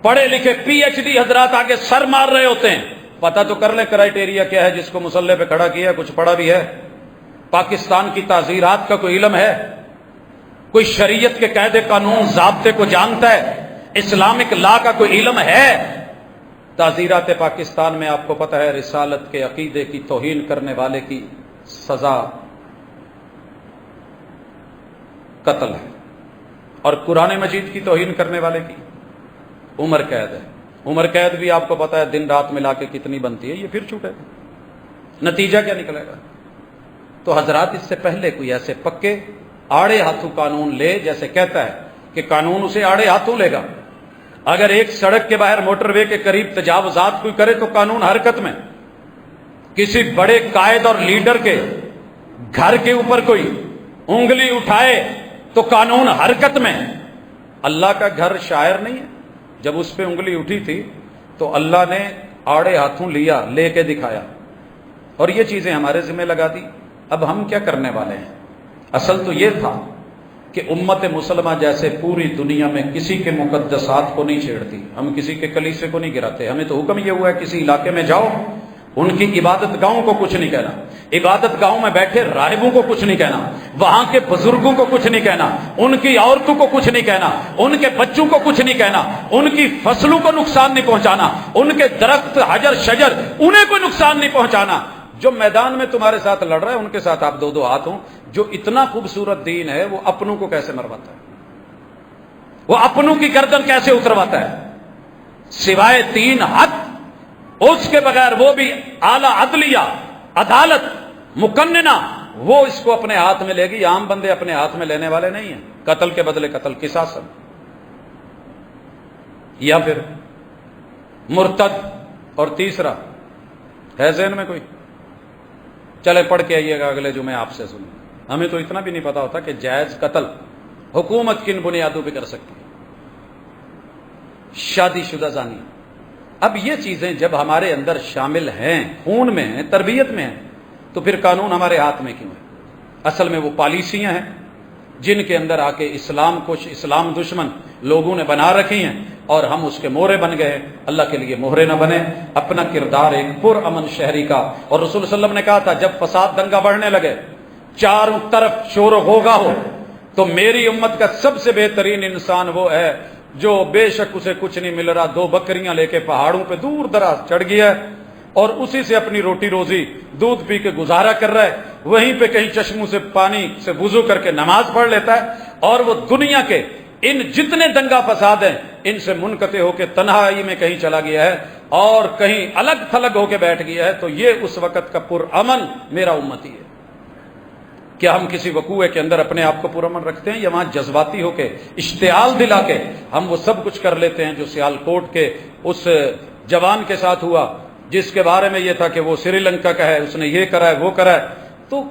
S1: پڑھے لکھے پی ایچ ڈی حضرات آگے سر مار رہے ہوتے ہیں، پتہ تو کر لیں کرائیٹیریا کیا ہے جس کو مسلح پہ کھڑا کیا، کچھ پڑھا بھی ہے، پاکستان کی تعزیرات کا کوئی علم ہے، کوئی شریعت کے قاعدے قانون ضابطے کو جانتا ہے، اسلامک لا کا کوئی علم ہے؟ تعزیرات پاکستان میں آپ کو پتہ ہے رسالت کے عقیدے کی توہین کرنے والے کی سزا قتل ہے، اور قرآن مجید کی توہین کرنے والے کی عمر قید ہے۔ عمر قید بھی آپ کو پتہ ہے دن رات ملا کے کتنی بنتی ہے، یہ پھر چھوٹے گا، نتیجہ کیا نکلے گا؟ تو حضرات اس سے پہلے کوئی ایسے پکے آڑے ہاتھوں قانون لے، جیسے کہتا ہے کہ قانون اسے آڑے ہاتھوں لے گا۔ اگر ایک سڑک کے باہر موٹر وے کے قریب تجاوزات کوئی کرے تو قانون حرکت میں، کسی بڑے قائد اور لیڈر کے گھر کے اوپر کوئی انگلی اٹھائے تو قانون حرکت میں۔ اللہ کا گھر شاعر نہیں ہے، جب اس پہ انگلی اٹھی تھی تو اللہ نے آڑے ہاتھوں لیا، لے کے دکھایا، اور یہ چیزیں ہمارے ذمہ لگا دی۔ اب ہم کیا کرنے والے ہیں؟ اصل تو یہ تھا کہ امت مسلمہ جیسے پوری دنیا میں کسی کے مقدسات کو نہیں چھیڑتی، ہم کسی کے کلیسے کو نہیں گراتے، ہمیں تو حکم یہ ہوا ہے کسی علاقے میں جاؤ ان کی عبادت گاہوں کو کچھ نہیں کہنا، عبادت گاہوں میں بیٹھے راہبوں کو کچھ نہیں کہنا، وہاں کے بزرگوں کو کچھ نہیں کہنا، ان کی عورتوں کو کچھ نہیں کہنا، ان کے بچوں کو کچھ نہیں کہنا، ان کی فصلوں کو نقصان نہیں پہنچانا، ان کے درخت حجر شجر انہیں کوئی نقصان نہیں پہنچانا۔ جو میدان میں تمہارے ساتھ لڑ رہا ہے ان کے ساتھ آپ دو دو ہاتھ ہوں۔ جو اتنا خوبصورت دین ہے وہ اپنوں کو کیسے مرواتا ہے، وہ اپنوں کی گردن کیسے اترواتا ہے؟ سوائے تین حد اس کے بغیر، وہ بھی اعلی عدلیہ، عدالت مقننہ، وہ اس کو اپنے ہاتھ میں لے گی۔ عام بندے اپنے ہاتھ میں لینے والے نہیں ہیں۔ قتل کے بدلے قتل، قصاص، یا پھر مرتد، اور تیسرا ہے ذہن میں کوئی؟ چلے پڑھ کے آئیے گا اگلے جمعے آپ سے سنیں۔ ہمیں تو اتنا بھی نہیں پتا ہوتا کہ جائز قتل حکومت کن بنیادوں پہ کر سکتی ہے۔ شادی شدہ زانی، اب یہ چیزیں جب ہمارے اندر شامل ہیں، خون میں ہیں، تربیت میں ہیں، تو پھر قانون ہمارے ہاتھ میں کیوں ہے؟ اصل میں وہ پالیسیاں ہیں جن کے اندر آ کے اسلام کو اسلام دشمن لوگوں نے بنا رکھی ہیں، اور ہم اس کے مہرے بن گئے۔ اللہ کے لیے مہرے نہ بنے، اپنا کردار ایک پر امن شہری کا۔ اور رسول صلی اللہ علیہ وسلم نے کہا تھا جب فساد دنگا بڑھنے لگے، چاروں طرف شور و غوغا ہو، تو میری امت کا سب سے بہترین انسان وہ ہے جو بے شک اسے کچھ نہیں مل رہا، دو بکریاں لے کے پہاڑوں پہ دور دراز چڑھ گیا ہے اور اسی سے اپنی روٹی روزی دودھ پی کے گزارا کر رہا ہے، وہیں پہ کہیں چشموں سے پانی سے وضو کر کے نماز پڑھ لیتا ہے، اور وہ دنیا کے ان جتنے دنگا فساد ہیں ان سے منقطع ہو کے تنہائی میں کہیں چلا گیا ہے اور کہیں الگ تھلگ ہو کے بیٹھ گیا ہے، تو یہ اس وقت کا پرامن میرا امتی ہے۔ کیا ہم کسی وقوعے کے اندر اپنے آپ کو پرامن رکھتے ہیں، یا وہاں جذباتی ہو کے اشتعال دلا کے ہم وہ سب کچھ کر لیتے ہیں جو سیال کوٹ کے اس جوان کے ساتھ ہوا جس کے بارے میں یہ تھا کہ وہ سری لنکا کا ہے، اس نے یہ کرا ہے وہ کرا ہے؟ تو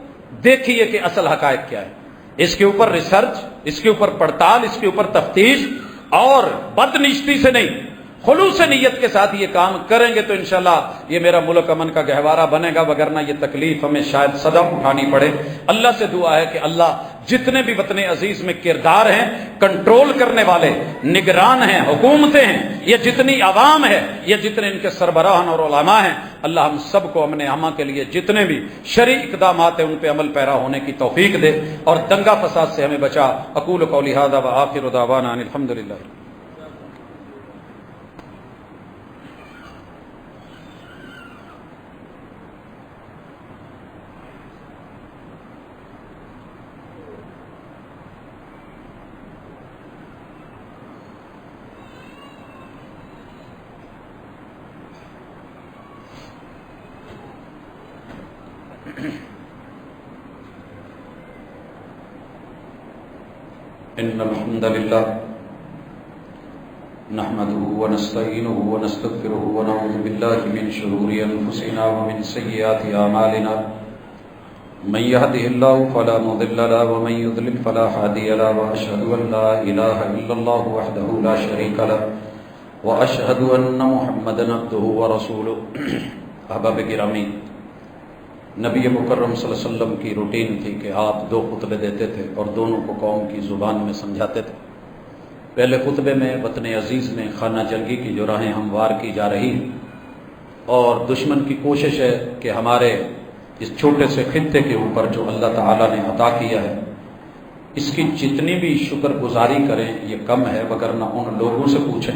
S1: دیکھیے کہ اصل حقائق کیا ہے، اس کے اوپر ریسرچ، اس کے اوپر پڑتال، اس کے اوپر تفتیش، اور بدنیتی سے نہیں خلوص نیت کے ساتھ یہ کام کریں گے تو انشاءاللہ یہ میرا ملک امن کا گہوارہ بنے گا، وگرنہ یہ تکلیف ہمیں شاید سدا اٹھانی پڑے۔ اللہ سے دعا ہے کہ اللہ جتنے بھی وطن عزیز میں کردار ہیں، کنٹرول کرنے والے، نگران ہیں، حکومتیں ہیں، یہ جتنی عوام ہے، یہ جتنے ان کے سربراہان اور علماء ہیں، اللہ ہم سب کو امن اما کے لیے جتنے بھی شرعی اقدامات ہیں ان پہ عمل پیرا ہونے کی توفیق دے، اور دنگا فساد سے ہمیں بچا۔ اقول قولی ھذا وآخر دعوانا ان الحمدللہ۔ إن الحمد لله نحمده ونستعينه ونستغفره ونعوذ بالله من شرور أنفسنا ومن سيئات أعمالنا من يهده الله فلا مضل له ومن يضلل فلا هادي له وأشهد أن لا إله إلا الله وحده لا شريك له وأشهد أن محمدا عبده ورسوله. احباب گرامی، نبی مکرم صلی اللہ علیہ وسلم کی روٹین تھی کہ آپ 2 خطبے دیتے تھے اور دونوں کو قوم کی زبان میں سمجھاتے تھے. پہلے خطبے میں وطن عزیز میں خانہ جنگی کی جو راہیں ہموار کی جا رہی اور دشمن کی کوشش ہے کہ ہمارے اس چھوٹے سے خطے کے اوپر جو اللہ تعالیٰ نے عطا کیا ہے اس کی جتنی بھی شکر گزاری کریں یہ کم ہے، وگرنہ ان لوگوں سے پوچھیں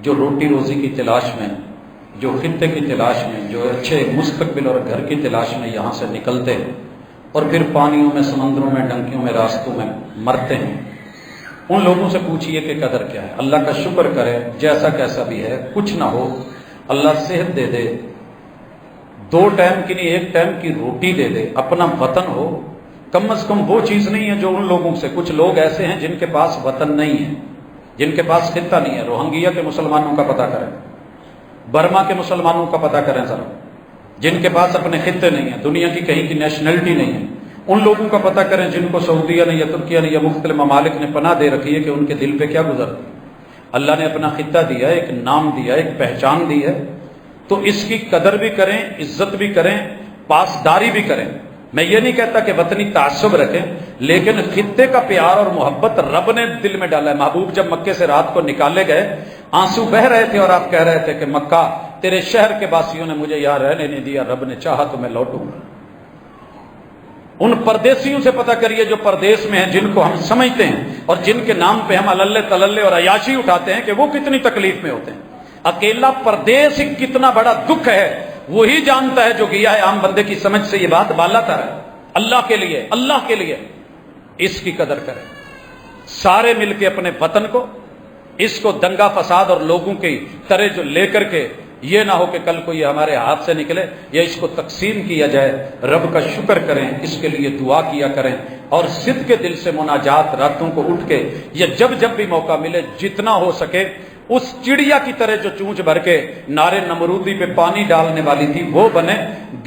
S1: جو روٹی روزی کی تلاش میں، جو خطے کی تلاش میں، جو اچھے مستقبل اور گھر کی تلاش میں یہاں سے نکلتے ہیں اور پھر پانیوں میں، سمندروں میں، ڈنکیوں میں، راستوں میں مرتے ہیں، ان لوگوں سے پوچھئے کہ قدر کیا ہے. اللہ کا شکر کرے جیسا کیسا بھی ہے، کچھ نہ ہو اللہ صحت دے دے، 2 ٹائم کی نہیں 1 ٹائم کی روٹی دے دے، اپنا وطن ہو، کم از کم وہ چیز نہیں ہے جو ان لوگوں سے، کچھ لوگ ایسے ہیں جن کے پاس وطن نہیں ہے، جن کے پاس خطہ نہیں ہے. روہنگیا کے مسلمانوں کا پتہ کریں، برما کے مسلمانوں کا پتہ کریں ذرا، جن کے پاس اپنے خطے نہیں ہیں، دنیا کی کہیں کی نیشنلٹی نہیں ہے. ان لوگوں کا پتہ کریں جن کو سعودیہ نے یا ترکیہ نے یا مختلف ممالک نے پناہ دے رکھی ہے کہ ان کے دل پہ کیا گزرتی. اللہ نے اپنا خطہ دیا ہے، ایک نام دیا ہے، ایک پہچان دی ہے، تو اس کی قدر بھی کریں، عزت بھی کریں، پاسداری بھی کریں. میں یہ نہیں کہتا کہ وطنی تعصب رکھیں، لیکن خطے کا پیار اور محبت رب نے دل میں ڈالا ہے. محبوب جب مکے سے رات کو نکالے گئے، آنسو بہ رہے تھے اور آپ کہہ رہے تھے کہ مکہ تیرے شہر کے باسیوں نے مجھے یہاں رہنے نہیں دیا، رب نے چاہا تو میں لوٹوں گا. ان پردیسیوں سے پتہ کریے جو پردیس میں ہیں، جن کو ہم سمجھتے ہیں اور جن کے نام پہ ہم اللہ تللے اور عیاشی اٹھاتے ہیں، کہ وہ کتنی تکلیف میں ہوتے ہیں. اکیلا پردیس کتنا بڑا دکھ ہے وہی جانتا ہے جو گیا ہے. عام بندے کی سمجھ سے یہ بات بالا تر ہے. اللہ کے لیے، اللہ کے لیے اس کی قدر کریں. سارے مل کے اپنے وطن کو، اس کو دنگا فساد اور لوگوں کی طرح جو لے کر کے، یہ نہ ہو کہ کل کو یہ ہمارے ہاتھ سے نکلے، یا اس کو تقسیم کیا جائے. رب کا شکر کریں، اس کے لیے دعا کیا کریں، اور صدق کے دل سے مناجات راتوں کو اٹھ کے یا جب جب بھی موقع ملے جتنا ہو سکے اس چڑیا کی طرح جو چونچ بھر کے نارے نمرودی پہ پانی ڈالنے والی تھی وہ بنے،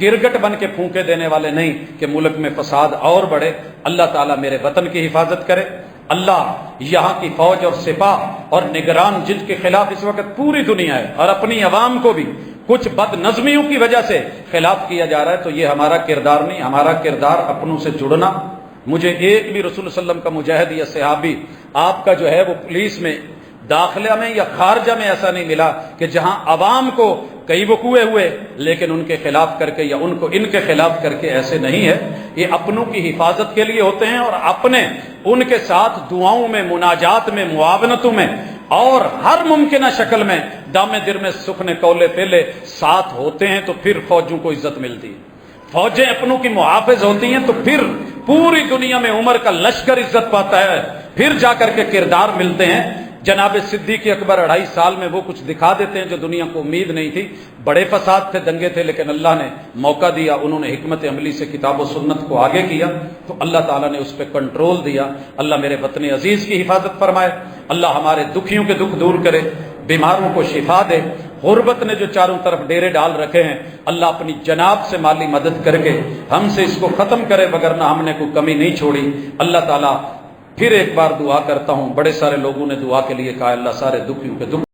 S1: گرگٹ بن کے پھونکے دینے والے نہیں کہ ملک میں فساد اور بڑھے. اللہ تعالیٰ میرے وطن کی حفاظت کرے. اللہ یہاں کی فوج اور سپاہ اور نگران جن کے خلاف اس وقت پوری دنیا ہے اور اپنی عوام کو بھی کچھ بد نظمیوں کی وجہ سے خلاف کیا جا رہا ہے، تو یہ ہمارا کردار نہیں. ہمارا کردار اپنوں سے جڑنا. مجھے ایک بھی رسول صلی اللہ علیہ وسلم کا مجاہد یا صحابی آپ کا جو ہے وہ پولیس میں، داخلہ میں یا خارجہ میں ایسا نہیں ملا کہ جہاں عوام کو کئی وقوعے ہوئے لیکن ان کے خلاف کر کے یا ان کو ان کے خلاف کر کے، ایسے نہیں ہے. یہ اپنوں کی حفاظت کے لیے ہوتے ہیں اور اپنے ان کے ساتھ دعاؤں میں، مناجات میں، معاونتوں میں اور ہر ممکنہ شکل میں دامے در میں سکھنے کولے پہلے ساتھ ہوتے ہیں، تو پھر فوجوں کو عزت ملتی ہے. فوجیں اپنوں کی محافظ ہوتی ہیں تو پھر پوری دنیا میں عمر کا لشکر عزت پاتا ہے، پھر جا کر کے کردار ملتے ہیں. جناب صدیق اکبر 2.5 سال میں وہ کچھ دکھا دیتے ہیں جو دنیا کو امید نہیں تھی. بڑے فساد تھے، دنگے تھے، لیکن اللہ نے موقع دیا، انہوں نے حکمت عملی سے کتاب و سنت کو آگے کیا تو اللہ تعالیٰ نے اس پہ کنٹرول دیا. اللہ میرے وطن عزیز کی حفاظت فرمائے. اللہ ہمارے دکھیوں کے دکھ دور کرے، بیماروں کو شفا دے. غربت نے جو چاروں طرف ڈیرے ڈال رکھے ہیں، اللہ اپنی جناب سے مالی مدد کر کے ہم سے اس کو ختم کرے، وگرنہ ہم نے کوئی کمی نہیں چھوڑی. اللہ تعالیٰ پھر ایک بار دعا کرتا ہوں، بڑے سارے لوگوں نے دعا کے لیے کہا، اللہ سارے دکھیوں کے دکھ